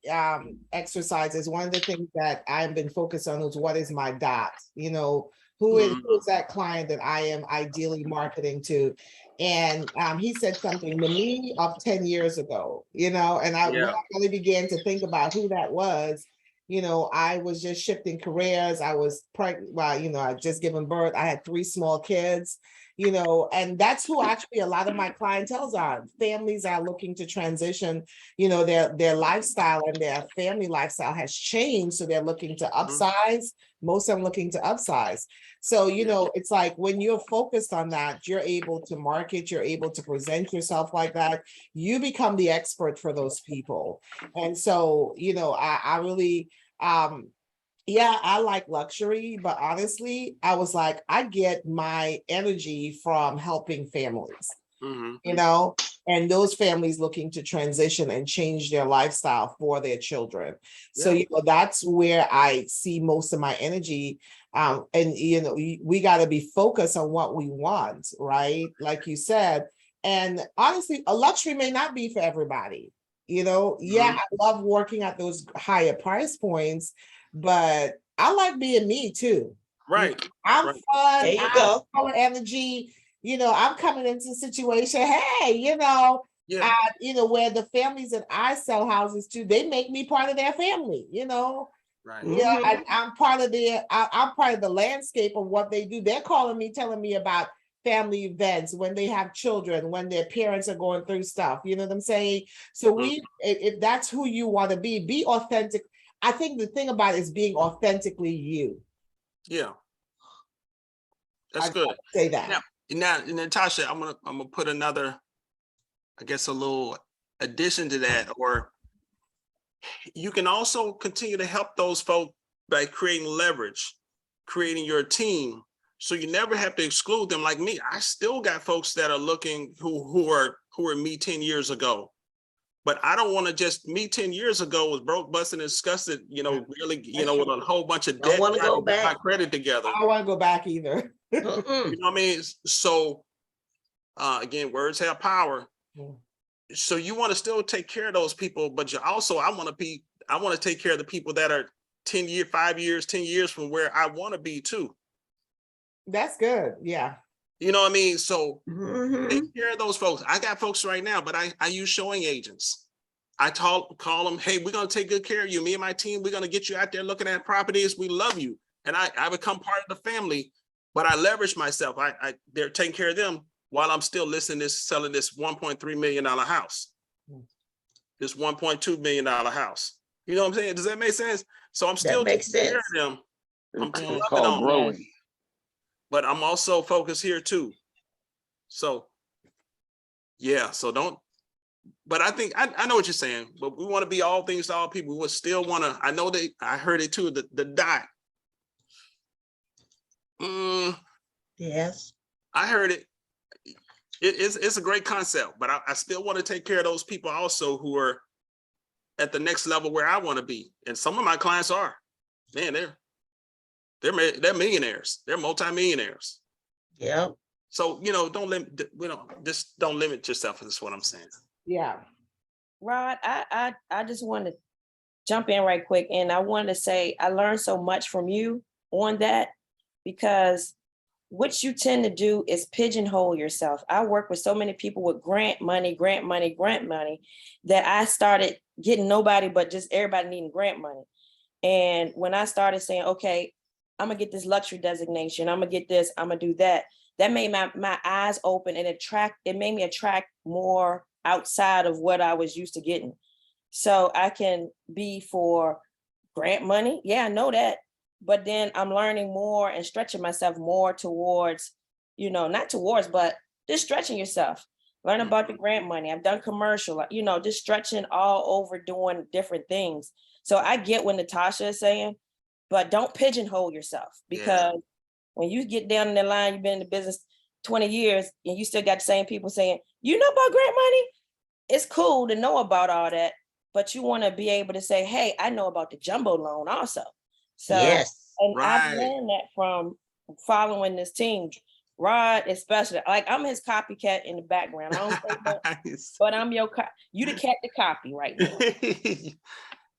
exercises, one of the things that I've been focused on is what is my dot. You know, who is that client that I am ideally marketing to? And he said something, the me of 10 years ago. You know, and when I really began to think about who that was. You know, I was just shifting careers. I was pregnant. Well, you know, I just given birth. I had 3 small kids, you know, and that's who actually a lot of my clientele are. Families are looking to transition, you know, their lifestyle and their family lifestyle has changed. So they're looking to upsize. Most of them looking to upsize. So, you know, it's like when you're focused on that, you're able to market, you're able to present yourself like that. You become the expert for those people. And so, you know, I really, yeah, I like luxury, but honestly, I was like, I get my energy from helping families, you know, and those families looking to transition and change their lifestyle for their children. So, you know, that's where I see most of my energy. And, you know, we got to be focused on what we want, right? Like you said, and honestly, a luxury may not be for everybody. You know, I love working at those higher price points, but I like being me too. Right. I'm fun. There you I'm go. full of energy. You know, I'm coming into a situation. Hey, you know, you know, where the families that I sell houses to, they make me part of their family. You know, Right. yeah, I'm part of I'm part of the landscape of what they do. They're calling me, telling me about family events, when they have children, when their parents are going through stuff, you know what I'm saying? So if that's who you want to be authentic. I think the thing about it is being authentically you. Yeah. That's good. Say that. Now, Natasha, I'm gonna put another, I guess, a little addition to that, or you can also continue to help those folks by creating leverage, creating your team. So you never have to exclude them. Like me, I still got folks that are looking who are me 10 years ago. But I don't want to just me 10 years ago was broke, busted, and disgusted, you know, really, you know, with a whole bunch of debt. Don't want to go Get my back. credit together. I don't want to go back either. You know what I mean? So again, words have power. So you want to still take care of those people, but you also, I want to take care of the people that are 10 years, 5 years, 10 years from where I want to be too. That's good. Yeah. You know what I mean? So take care of those folks. I got folks right now, but I use showing agents. I call them, hey, we're going to take good care of you. Me and my team, we're going to get you out there looking at properties. We love you. And I become part of the family, but I leverage myself. They're taking care of them while I'm still selling this $1.3 million house, this $1.2 million house. You know what I'm saying? Does that make sense? So I'm still makes taking care sense. of them. I'm It's loving called on them, growing. but I'm also focused here too. So yeah, so don't, but I think I know what you're saying, but we want to be all things to all people. We would still want to, I know I heard it too, the dot. Yes. I heard it. It's a great concept, but I still want to take care of those people also who are at the next level where I want to be. And some of my clients are, man, they're millionaires. They're multimillionaires. Yeah. So, don't limit yourself. Is what I'm saying. Yeah. Rod, I just want to jump in right quick. And I want to say, I learned so much from you on that, because what you tend to do is pigeonhole yourself. I work with so many people with grant money, that I started getting nobody, but just everybody needing grant money. And when I started saying, okay, I'm gonna get this luxury designation, I'm gonna get this, I'm gonna do that, that made my eyes open, and it made me attract more outside of what I was used to getting. So I can be for grant money. Yeah, I know that. But then I'm learning more and stretching myself more towards, not towards, but just stretching yourself. Learn about the grant money. I've done commercial, just stretching all over, doing different things. So I get what Natasha is saying, but don't pigeonhole yourself, because when you get down in the line, you've been in the business 20 years and you still got the same people saying, you know about grant money? It's cool to know about all that, but you want to be able to say, hey, I know about the jumbo loan also. So, Yes. and I've Right. learned that from following this team. Rod, especially, like I'm his copycat in the background. I don't say that, but I'm you the cat to copy right now.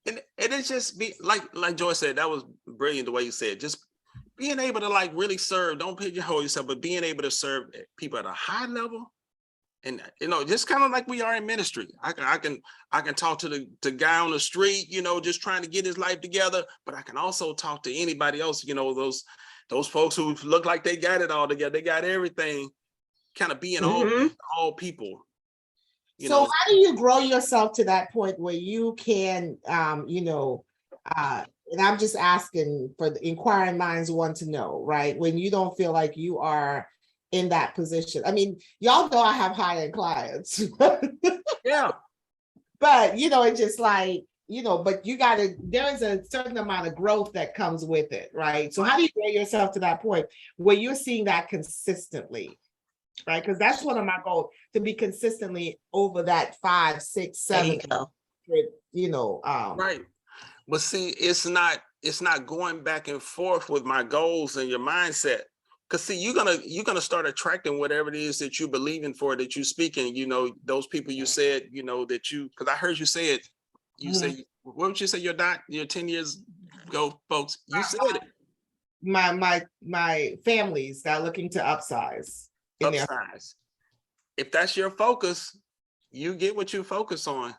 and it's just be like Joy said, that was brilliant the way you said, just being able to like really serve, don't pigeonhole yourself, but being able to serve people at a high level. And just kind of like we are in ministry. I can talk to the guy on the street, just trying to get his life together, but I can also talk to anybody else, those folks who look like they got it all together, they got everything, kind of being all people. So how do you grow yourself to that point where you can, and I'm just asking for the inquiring minds want to know, right? When you don't feel like you are in that position. I mean, y'all know I have high-end clients. Yeah. But, it's just like, but there is a certain amount of growth that comes with it, right? So how do you grow yourself to that point where you're seeing that consistently, right? Because that's one of my goals, to be consistently over that 5, 6, 7, Right. But see, it's not going back and forth with my goals and your mindset. Because see, you're gonna start attracting whatever it is that you believe in for, that you speak in, those people you said, because I heard you say it, say, what would you say your 10 years ago, folks? You said it. My families that are looking to upsize. Upsize. If that's your focus, you get what you focus on.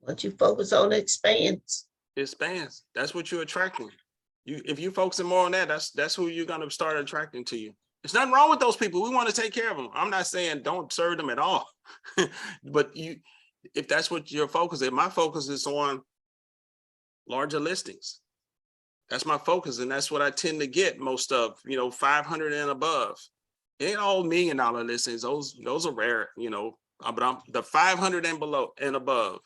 What you focus on expands. Expands. That's what you're attracting. If you focusing more on that, that's who you're gonna start attracting to you. There's nothing wrong with those people. We want to take care of them. I'm not saying don't serve them at all, but if that's what your focus is, my focus is on larger listings. That's my focus, and that's what I tend to get most of. 500 and above. It ain't all $1 million listings. Those are rare. But I'm the 500 and below and above.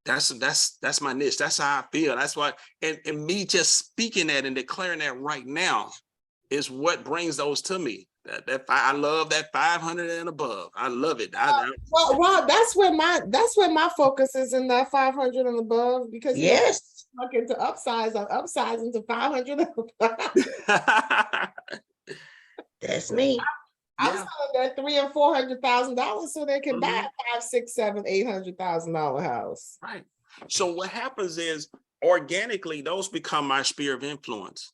That's my niche. That's how I feel. That's why, and me just speaking that and declaring that right now is what brings those to me. I love that 500 and above. I love it. Well, Rob, that's where my focus is, in that 500 and above, because yes, looking to upsize, I'm upsizing to 500 and above. That's me. I'm selling that $300,000 and $400,000 so they can buy a $500,000, $600,000, $800,000 house. Right. So what happens is, organically, those become my sphere of influence.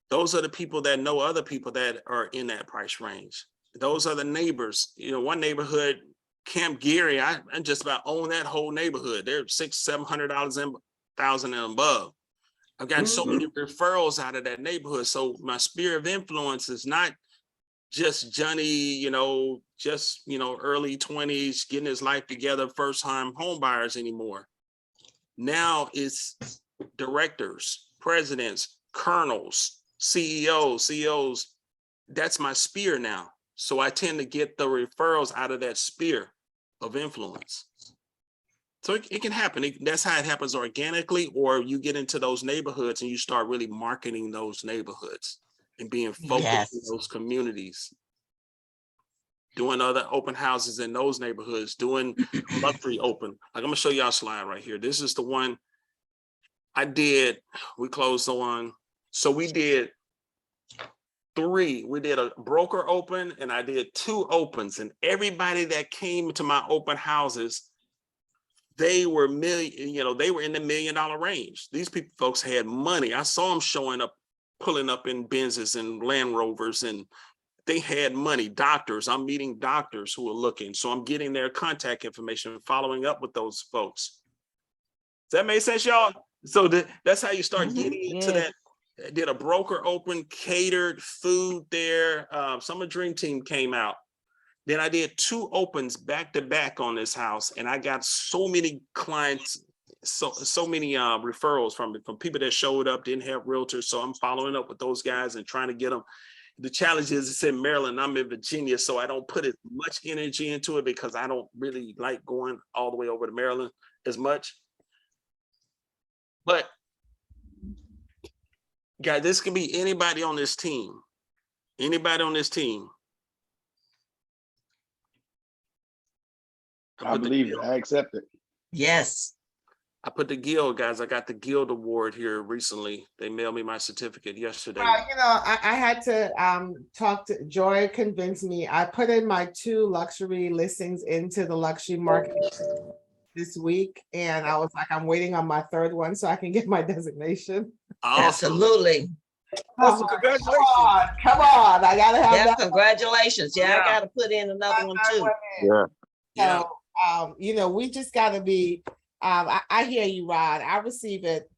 Those are the people that know other people that are in that price range. Those are the neighbors. One neighborhood, Camp Geary, I just about own that whole neighborhood. They're $600-700 and thousand and above. I've gotten so many referrals out of that neighborhood. So my sphere of influence is not just Johnny, just, early 20s, getting his life together, first time home buyers anymore. Now it's directors, presidents, colonels, CEOs. That's my sphere now. So I tend to get the referrals out of that sphere of influence. So it can happen. That's how it happens organically, or you get into those neighborhoods and you start really marketing those neighborhoods and being focused in those communities. Doing other open houses in those neighborhoods, doing luxury open. Like I'm gonna show y'all a slide right here. This is the one I did. We closed on. So we did 3. We did a broker open and I did 2 opens, and everybody that came to my open houses, they were they were in the $1 million range. These folks had money. I saw them showing up, pulling up in Benzes and Land Rovers, and they had money. Doctors, I'm meeting doctors who are looking. So I'm getting their contact information, following up with those folks. Does that make sense, y'all? So that's how you start getting into that. I did a broker open, catered food there. Some of Dream Team came out. Then I did 2 opens back to back on this house, and I got so many clients, so many referrals from people that showed up, didn't have realtors. So I'm following up with those guys and trying to get them. The challenge is it's in Maryland, I'm in Virginia, so I don't put as much energy into it because I don't really like going all the way over to Maryland as much. But guys, this can be anybody on this team. Anybody on this team. I believe it. I accept it. Yes. I put the Guild, guys. I got the Guild Award here recently. They mailed me my certificate yesterday. I had to talk to Joy, convinced me. I put in my 2 luxury listings into the luxury market this week, and I was like, I'm waiting on my 3rd one so I can get my designation. Awesome. Absolutely. Awesome, congratulations. Come on, I gotta have that. Congratulations. I gotta put in another one too. Yeah. So, we just gotta be, I hear you, Rod. I receive it,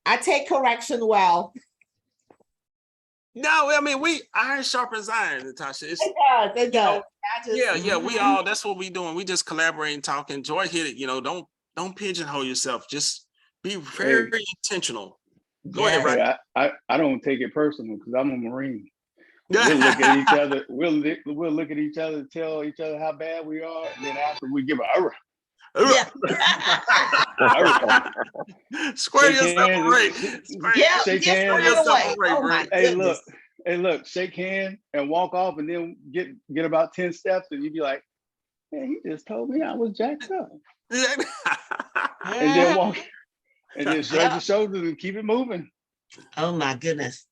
I take correction well. No, I mean, iron sharpens iron, Natasha. It does. We all, that's what we doing. We just collaborating, talking. Joy hit it, don't pigeonhole yourself. Just be very intentional. Go ahead, right? I don't take it personal because I'm a Marine. We'll look at each other. We'll look at each other, tell each other how bad we are, and then after we give a square yourself right. Shake hands. Hey, look, shake hands and walk off, and then get about 10 steps, and you'd be like, "Man, he just told me I was jacked up." And then walk, and then shrug your shoulders and keep it moving. Oh my goodness.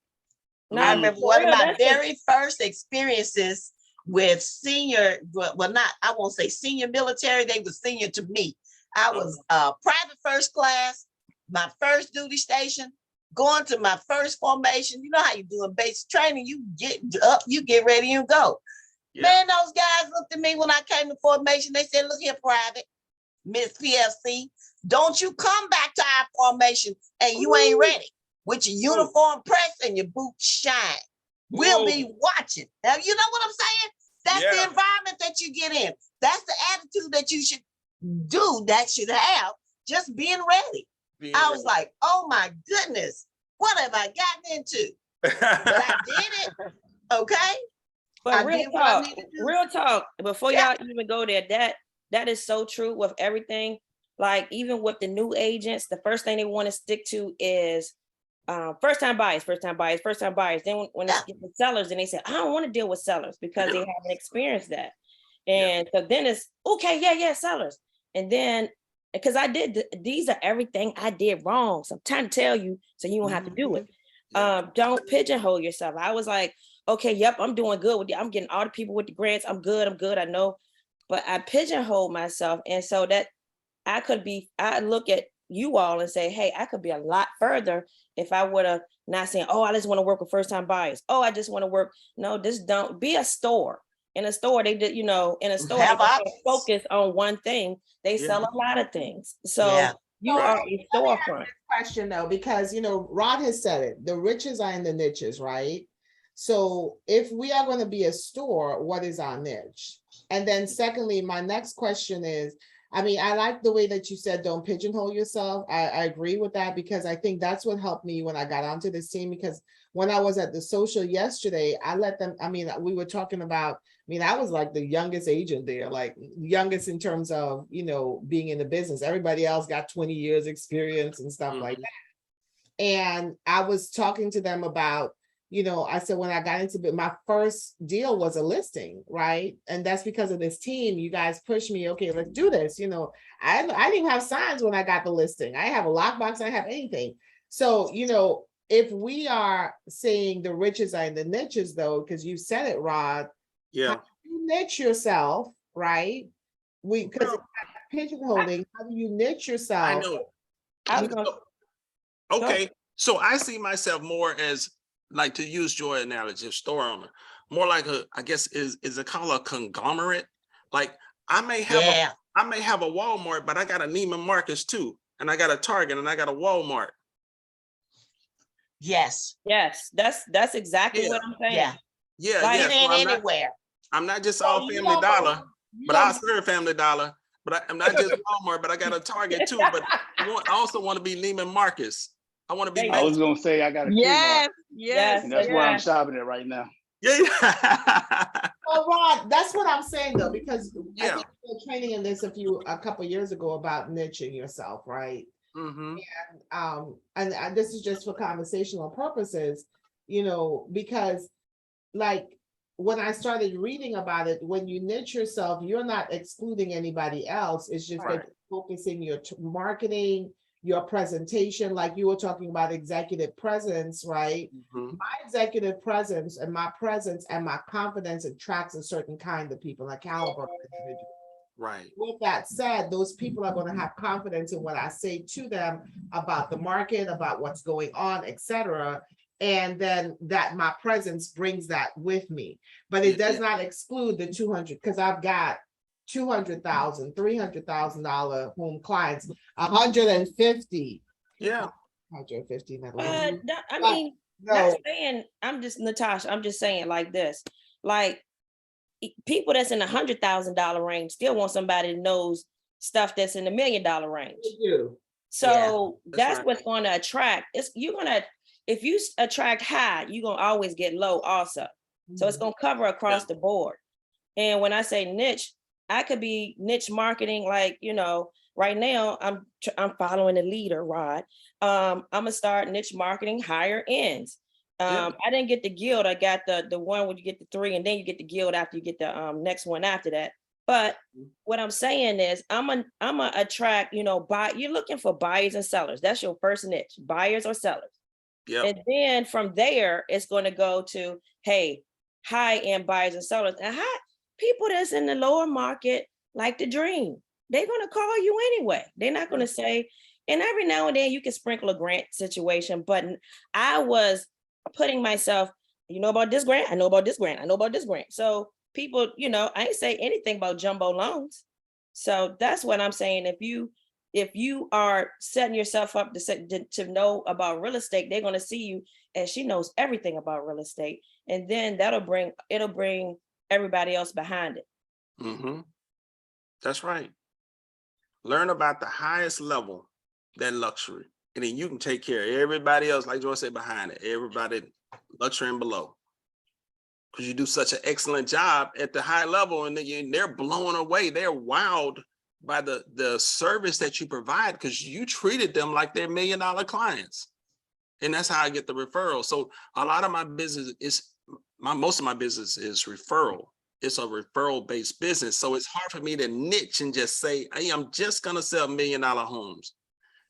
I remember one of my very first experiences with senior, I won't say senior military, they were senior to me. I was private first class, my first duty station, going to my first formation. You know how you do in basic training, you get up, you get ready and go. Yeah. Man, those guys looked at me when I came to formation. They said, "Look here, Private, Miss PFC, don't you come back to our formation and you ain't ready with your uniform pressed and your boots shine. We'll be watching." Now, you know what I'm saying? That's the environment that you get in. That's the attitude that you should have, just being ready. I was like, oh my goodness, what have I gotten into? But I did it, okay? But real talk, before y'all even go there, that is so true with everything. Like even with the new agents, the first thing they want to stick to is first time buyers. Then when it's the sellers, and they say, I don't want to deal with sellers because they haven't experienced that. And so then it's okay, sellers. And then because these are everything I did wrong. So I'm trying to tell you so you don't have to do it. Don't pigeonhole yourself. I was like, okay, yep, I'm doing good with you. I'm getting all the people with the grants. I'm good, I know. But I pigeonhole myself. And so that I look at you all and say, hey, I could be a lot further if I would have not saying, oh, I just want to work with first time buyers. Oh, I just want to work. No, just don't be a store. In a store, they did, in a store, they Have don't options. focus on one thing. They Yeah. sell a lot of things. So Yeah. you Right. are a storefront. Question though, because Rod has said it, the riches are in the niches, right? So if we are going to be a store, what is our niche? And then secondly, my next question is, I like the way that you said don't pigeonhole yourself. I agree with that, because I think that's what helped me when I got onto this team, because when I was at the social yesterday, I let them, we were talking about, I was like the youngest agent there, like youngest in terms of, being in the business. Everybody else got 20 years experience and stuff like that. And I was talking to them about, I said, when I got into it, my first deal was a listing, right? And that's because of this team. You guys pushed me, okay, let's do this. I didn't even have signs when I got the listing. I have a lockbox, I have anything. So, if we are saying the riches are in the niches though, because you said it, Rod, Yeah. how do you niche yourself, right? Because Well, pigeonholing, how do you niche yourself? I know. I was gonna, Okay, so I see myself more as, like, to use your analogy of store owner, more like I guess is it called a conglomerate? Like I may have a Walmart, but I got a Neiman Marcus too, and I got a Target, and I got a Walmart. Yes. yes, that's exactly what I'm saying. Yeah. Yeah, Like, yeah. It so ain't anywhere. I'm not just So all you Family don't Dollar, you but I don't- serve Family Dollar. But I'm not just Walmart, but I got a Target too. But I also want to be Neiman Marcus. I want to be. There you I was gonna say I got a Kmart, Yes, yes, and that's where I'm yes. shopping at right now. Yeah. Well, Rod, that's what I'm saying though, because I Yeah. think we were training in this a couple years ago about niching yourself, right? Mm-hmm. And this is just for conversational purposes, because like when I started reading about it, when you niche yourself, you're not excluding anybody else. It's just Right. that you're focusing your marketing, your presentation, like you were talking about executive presence, right? Mm-hmm. My executive presence and my confidence attracts a certain kind of people, a caliber of individual. Right. With that said, those people are going to have confidence in what I say to them about the market, about what's going on, etc. And then that my presence brings that with me. But it does not exclude the 200, because I've got $200,000, $300,000 home clients, 150. Yeah. 150. Not saying, Natasha, I'm just saying like this, like people that's in the $100,000 range still want somebody that knows stuff that's in the $1 million range. So that's right. what's going to attract. If you attract high, you're going to always get low also. So it's going to cover across the board. And when I say niche, I could be niche marketing, like, right now I'm following the leader, Rod. I'm gonna start niche marketing higher ends. I didn't get the guild. I got the one where you get the 3, and then you get the guild after you get the next one after that. But what I'm saying is I'm gonna attract, you're looking for buyers and sellers. That's your first niche, buyers or sellers. Yep. And then from there, it's going to go to, hey, high-end buyers and sellers. And people that's in the lower market like to dream. They're going to call you anyway. They're not going to say, and every now and then you can sprinkle a grant situation, but I was putting myself, you know about this grant? I know about this grant. I know about this grant. So people, I ain't say anything about jumbo loans. So that's what I'm saying. If you are setting yourself up to know about real estate, they're going to see you as she knows everything about real estate. And then it'll bring everybody else behind it. Mm-hmm. That's right. Learn about the highest level, that luxury. And then you can take care of everybody else, like Joy said, behind it, everybody luxury and below. Because you do such an excellent job at the high level, and they're blown away. They're wowed by the service that you provide, because you treated them like they're $1 million clients. And that's how I get the referral. So a lot of my business most of my business is referral. It's a referral based business. So it's hard for me to niche and just say, hey, I'm just going to sell $1 million homes,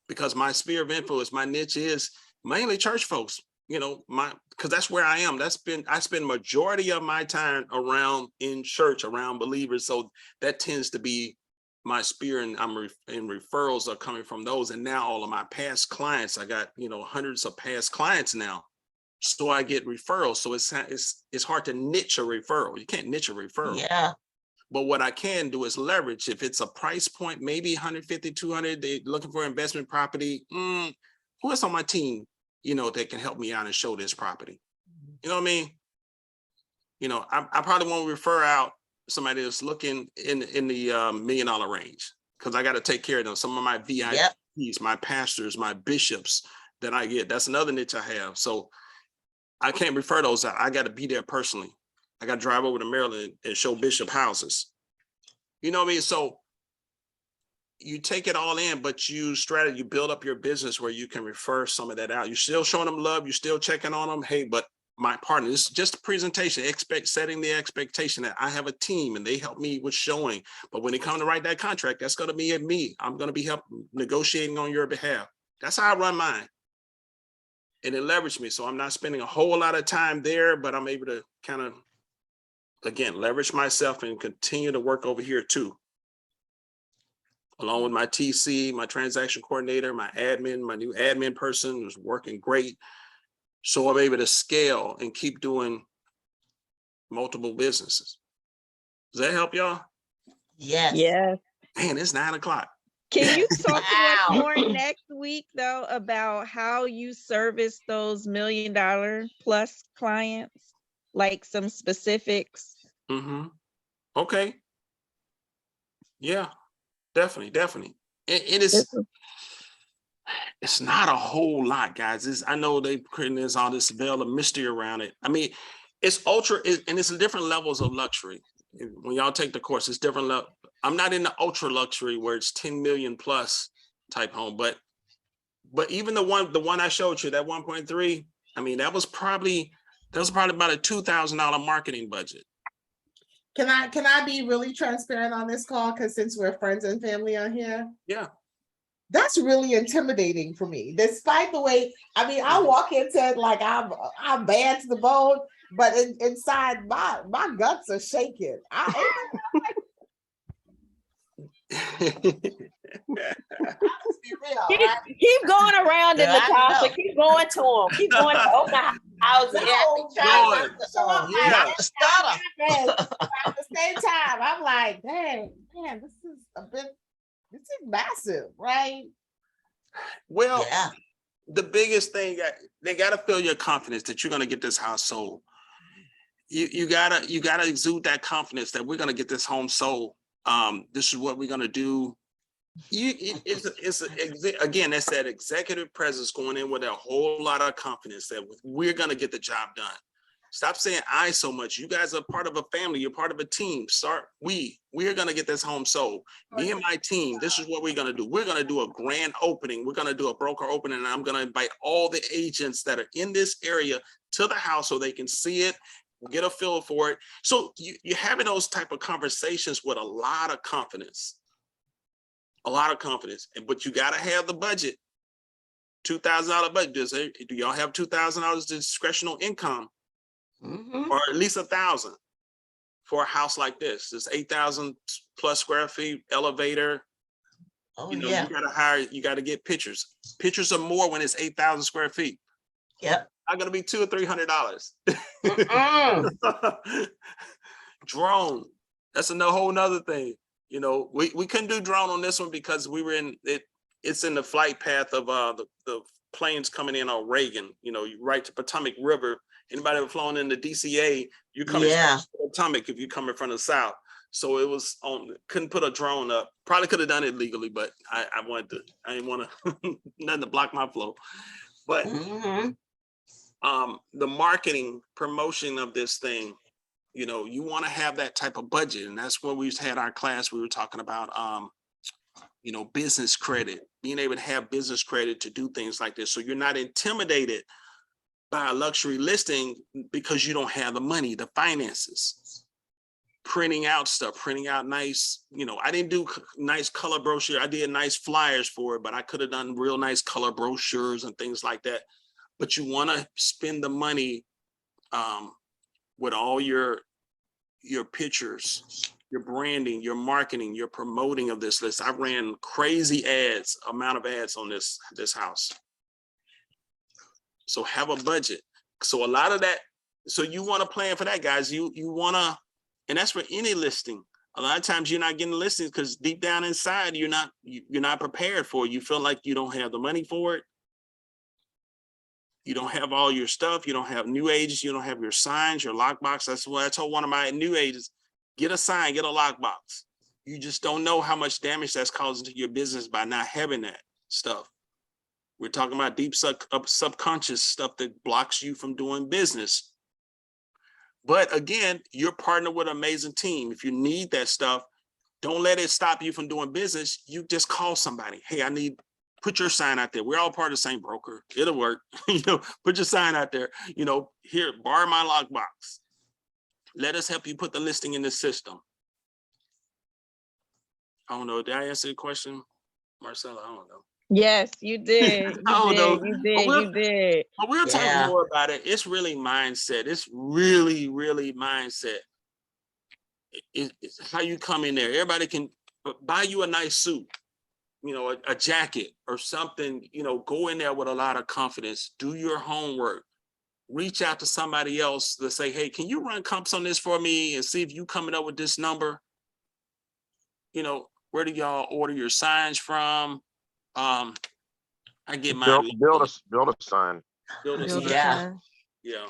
because my sphere of influence, my niche is mainly church folks, because that's where I am. I spend majority of my time in church, around believers. So that tends to be my sphere, and and referrals are coming from those. And now all of my past clients, I got, hundreds of past clients now. So I get referrals. So it's hard to niche a referral. You can't niche a referral. Yeah. But what I can do is leverage. If it's a price point, maybe 150, 200, they're looking for investment property. Who else on my team, that can help me out and show this property? You know what I mean? I probably won't refer out somebody that's looking in the $1 million range, because I got to take care of them. Some of my VIPs, my pastors, my bishops that I get. That's another niche I have. So I can't refer those out. I got to be there personally. I got to drive over to Maryland and show bishop houses. You know what I mean? So you take it all in, but you build up your business where you can refer some of that out. You're still showing them love. You're still checking on them. Hey, but my partner, this is just a presentation, setting the expectation that I have a team and they help me with showing. But when they come to write that contract, that's going to be at me. I'm going to be negotiating on your behalf. That's how I run mine. And it leveraged me. So I'm not spending a whole lot of time there, but I'm able to kind of, again, leverage myself and continue to work over here too. Along with my TC, my transaction coordinator, my admin, my new admin person who's working great. So I'm able to scale and keep doing multiple businesses. Does that help y'all? Yes. Yes. Man, it's 9 o'clock. Can you talk to us Wow. more next week though about how you service those $1 million plus clients? Like some specifics? Okay. Yeah, definitely. It's not a whole lot, guys. I know they creating all this veil of mystery around it. I mean, it's and it's different levels of luxury. When y'all take the course, it's different level. I'm not in the ultra luxury where it's 10 million plus type home, but even the one I showed you, that 1.3, I mean, that was probably about a $2,000 marketing budget. Can I be really transparent on this call? Because since we're friends and family on here. Yeah. That's really intimidating for me, despite the way, I mean, I walk into it like I'm bad to the bone, but inside my guts are shaking. Keep going around in the topic. Keep going to them. Keep going to open houses. At the same time, I'm like, man, this is massive, right? Well, the biggest thing, they got to feel your confidence that you're going to get this house sold. You gotta exude that confidence that we're going to get this home sold. This is what we're going to do. Again, that's that executive presence going in with a whole lot of confidence that we're going to get the job done. Stop saying I so much. You guys are part of a family. You're part of a team. We're going to get this home sold. Me and my team, this is what we're going to do. We're going to do a grand opening. We're going to do a broker opening, and I'm going to invite all the agents that are in this area to the house so they can see it, get a feel for it. So you're having those type of conversations with a lot of confidence. But you got to have the budget. $2,000 budget. Do y'all have $2,000 discretional income? Or at least 1,000 for a house like this. It's 8,000 plus square feet, elevator. You got to get pictures. Pictures are more when it's 8,000 square feet. Yep. Not gonna be $200 or $300. Drone. That's a whole nother thing. We couldn't do drone on this one because we were in it. It's in the flight path of the planes coming in on Reagan. You right to Potomac River. Anybody ever flown in the DCA, you come in Potomac if you come from the south. So it was couldn't put a drone up. Probably could have done it legally, but I didn't want to nothing to block my flow. But the marketing promotion of this thing, you want to have that type of budget. And that's when we had our class, we were talking about business credit, being able to have business credit to do things like this. So you're not intimidated by a luxury listing because you don't have the money, the finances. Printing out stuff, printing out nice, I didn't do nice color brochure. I did nice flyers for it, but I could have done real nice color brochures and things like that. But you want to spend the money with all your pictures, your branding, your marketing, your promoting of this list. I ran crazy amount of ads on this house. So have a budget. So a lot of that, so you want to plan for that, guys. You want to, and that's for any listing. A lot of times you're not getting listings because deep down inside, you're not prepared for it. You feel like you don't have the money for it. You don't have all your stuff. You don't have new agents. You don't have your signs, your lockbox. That's what I told one of my new agents, get a sign, get a lockbox. You just don't know how much damage that's causing to your business by not having that stuff. We're talking about deep subconscious stuff that blocks you from doing business. But again, you're partnered with an amazing team. If you need that stuff, don't let it stop you from doing business. You just call somebody. Hey, put your sign out there. We're all part of the same broker. It'll work. Put your sign out there. Here, borrow my lockbox. Let us help you put the listing in the system. I don't know. Did I answer the question, Marcella? I don't know. Yes, you did. I don't know. You did. But we'll talk Yeah. more about it. It's really mindset. It's really, really mindset. It's how you come in there. Everybody can buy you a nice suit, a jacket or something, go in there with a lot of confidence, do your homework, reach out to somebody else to say, hey, can you run comps on this for me and see if you coming up with this number? Where do y'all order your signs from? I get mine. Build a sign. Build a sign. Yeah. Yeah.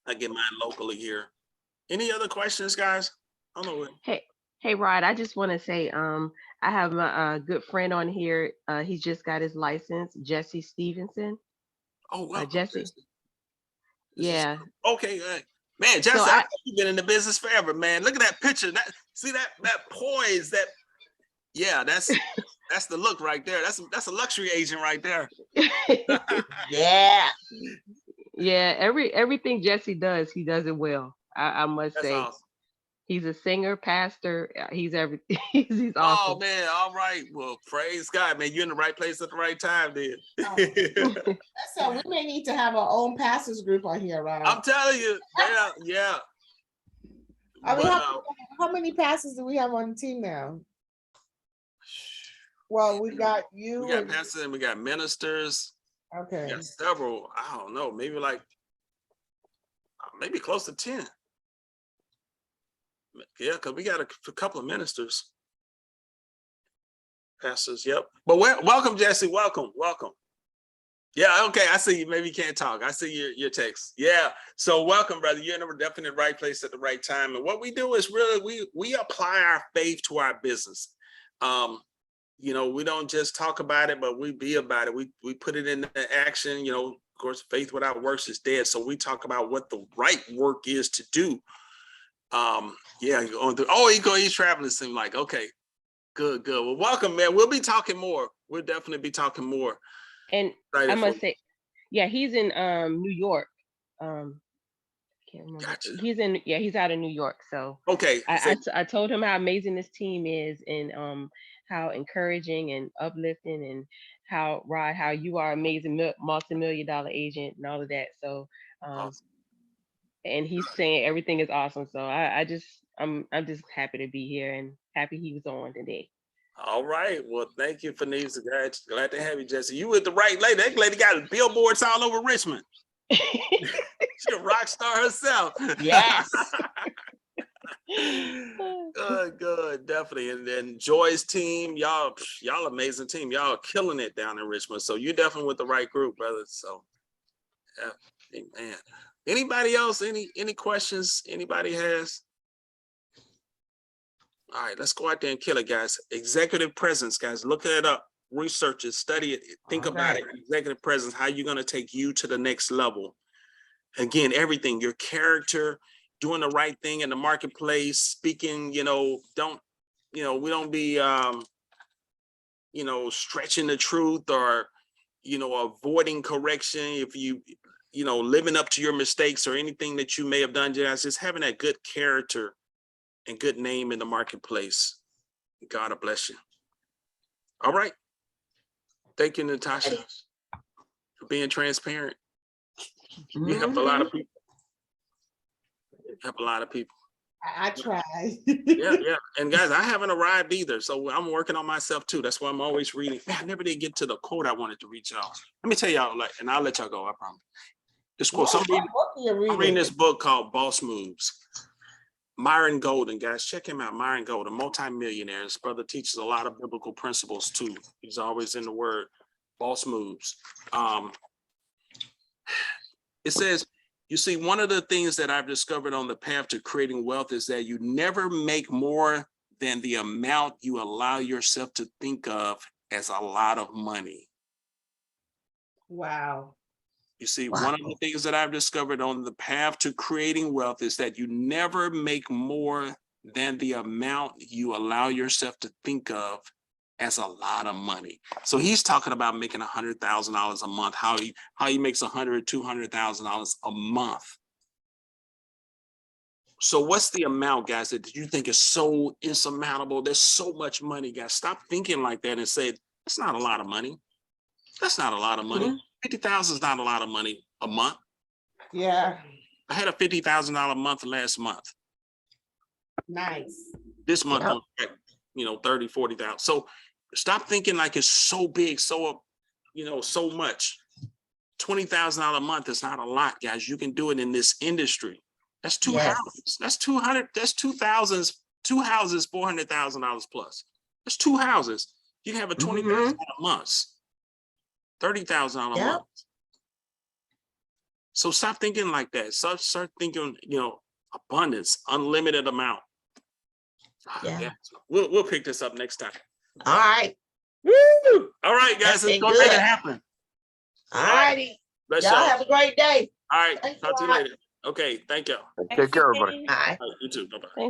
I get mine locally here. Any other questions, guys? I don't know. Hey, Rod, I just want to say, I have my good friend on here. He just got his license, Jesse Stevenson. Oh, wow. Jesse. Yeah. Okay. Man, Jesse, So you've been in the business forever, man. Look at that picture. See that poise, that's the look right there. That's a luxury agent right there. Yeah. Yeah, everything Jesse does, he does it well. I must say. Awesome. He's a singer, pastor. He's everything. He's awesome. Oh man, all right. Well, praise God, man. You're in the right place at the right time, then. So we may need to have our own pastors group on here, right? I'm telling you, yeah. I mean, how many pastors do we have on the team now? Well, we got you. We got pastors and we got ministers. Okay. We got several. I don't know, maybe close to 10. Yeah, because we got a couple of ministers. Pastors, yep. But welcome, Jesse. Welcome. Yeah, okay. I see you. Maybe you can't talk. I see your text. Yeah. So welcome, brother. You're in the definite right place at the right time. And what we do is really we apply our faith to our business. We don't just talk about it, but we be about it. We put it into action. Of course, faith without works is dead. So we talk about what the right work is to do. Going through. He's traveling. Seem like okay, good. Well, welcome, man. We'll be talking more. We'll definitely be talking more. And I must say, yeah, he's in New York. Can't remember. Gotcha. He's out of New York. So okay. I told him how amazing this team is and how encouraging and uplifting and how you are amazing multi-million-dollar agent and all of that. So awesome. And he's saying everything is awesome. So I'm just happy to be here and happy he was on today. All right. Well, thank you, Fanisa. Glad to have you, Jesse. You with the right lady. That lady got billboards all over Richmond. She's a rock star herself. Yes. Good, definitely. And then Joy's team, y'all amazing team. Y'all killing it down in Richmond. So you're definitely with the right group, brother. So, yeah, man. Anybody else? Any questions anybody has? All right, let's go out there and kill it, guys. Executive presence, guys. Look it up, research it, study it, think about it. Executive presence, how you're going to take you to the next level. Again, everything, your character, doing the right thing in the marketplace, speaking, we don't be, stretching the truth or, avoiding correction. If you living up to your mistakes or anything that you may have done, just having that good character and good name in the marketplace. God bless you. All right. Thank you, Natasha, for being transparent. You helped a lot of people. I try. Yeah. And guys, I haven't arrived either. So I'm working on myself too. That's why I'm always reading. Man, I never did get to the quote I wanted to reach y'all. Let me tell y'all, like, and I'll let y'all go, I promise. This quote, What book you I'm reading this book called Boss Moves. Myron Golden, guys, check him out. Myron Golden, multimillionaire. His brother teaches a lot of biblical principles too. He's always in the word. Boss Moves. It says, you see, one of the things that I've discovered on the path to creating wealth is that you never make more than the amount you allow yourself to think of as a lot of money. Wow. You see, one of the things that I've discovered on the path to creating wealth is that you never make more than the amount you allow yourself to think of as a lot of money. So he's talking about making $100,000 a month, how he makes $200,000 a month. So what's the amount, guys, that you think is so insurmountable? There's so much money, guys. Stop thinking like that and say, that's not a lot of money. That's not a lot of money. 50,000 is not a lot of money a month. Yeah. I had a $50,000 month last month. Nice. This month, yep. 30, 40,000. So stop thinking like it's so big, so much. $20,000 a month is not a lot, guys. You can do it in this industry. That's two houses. That's 200. That's 2,000. 2 houses, $400,000 plus. That's 2 houses. You can have a $20,000 a month, $30,000 a month. So stop thinking like that. Start thinking, abundance, unlimited amount. Yeah. We'll pick this up next time. All right. Woo! All right, guys. Let's go make it happen. All righty. Y'all Y'all have a great day. All right. Thanks, Talk to you Rod. later. Okay. Thank you. Take care, everybody. Bye. You too. Bye-bye.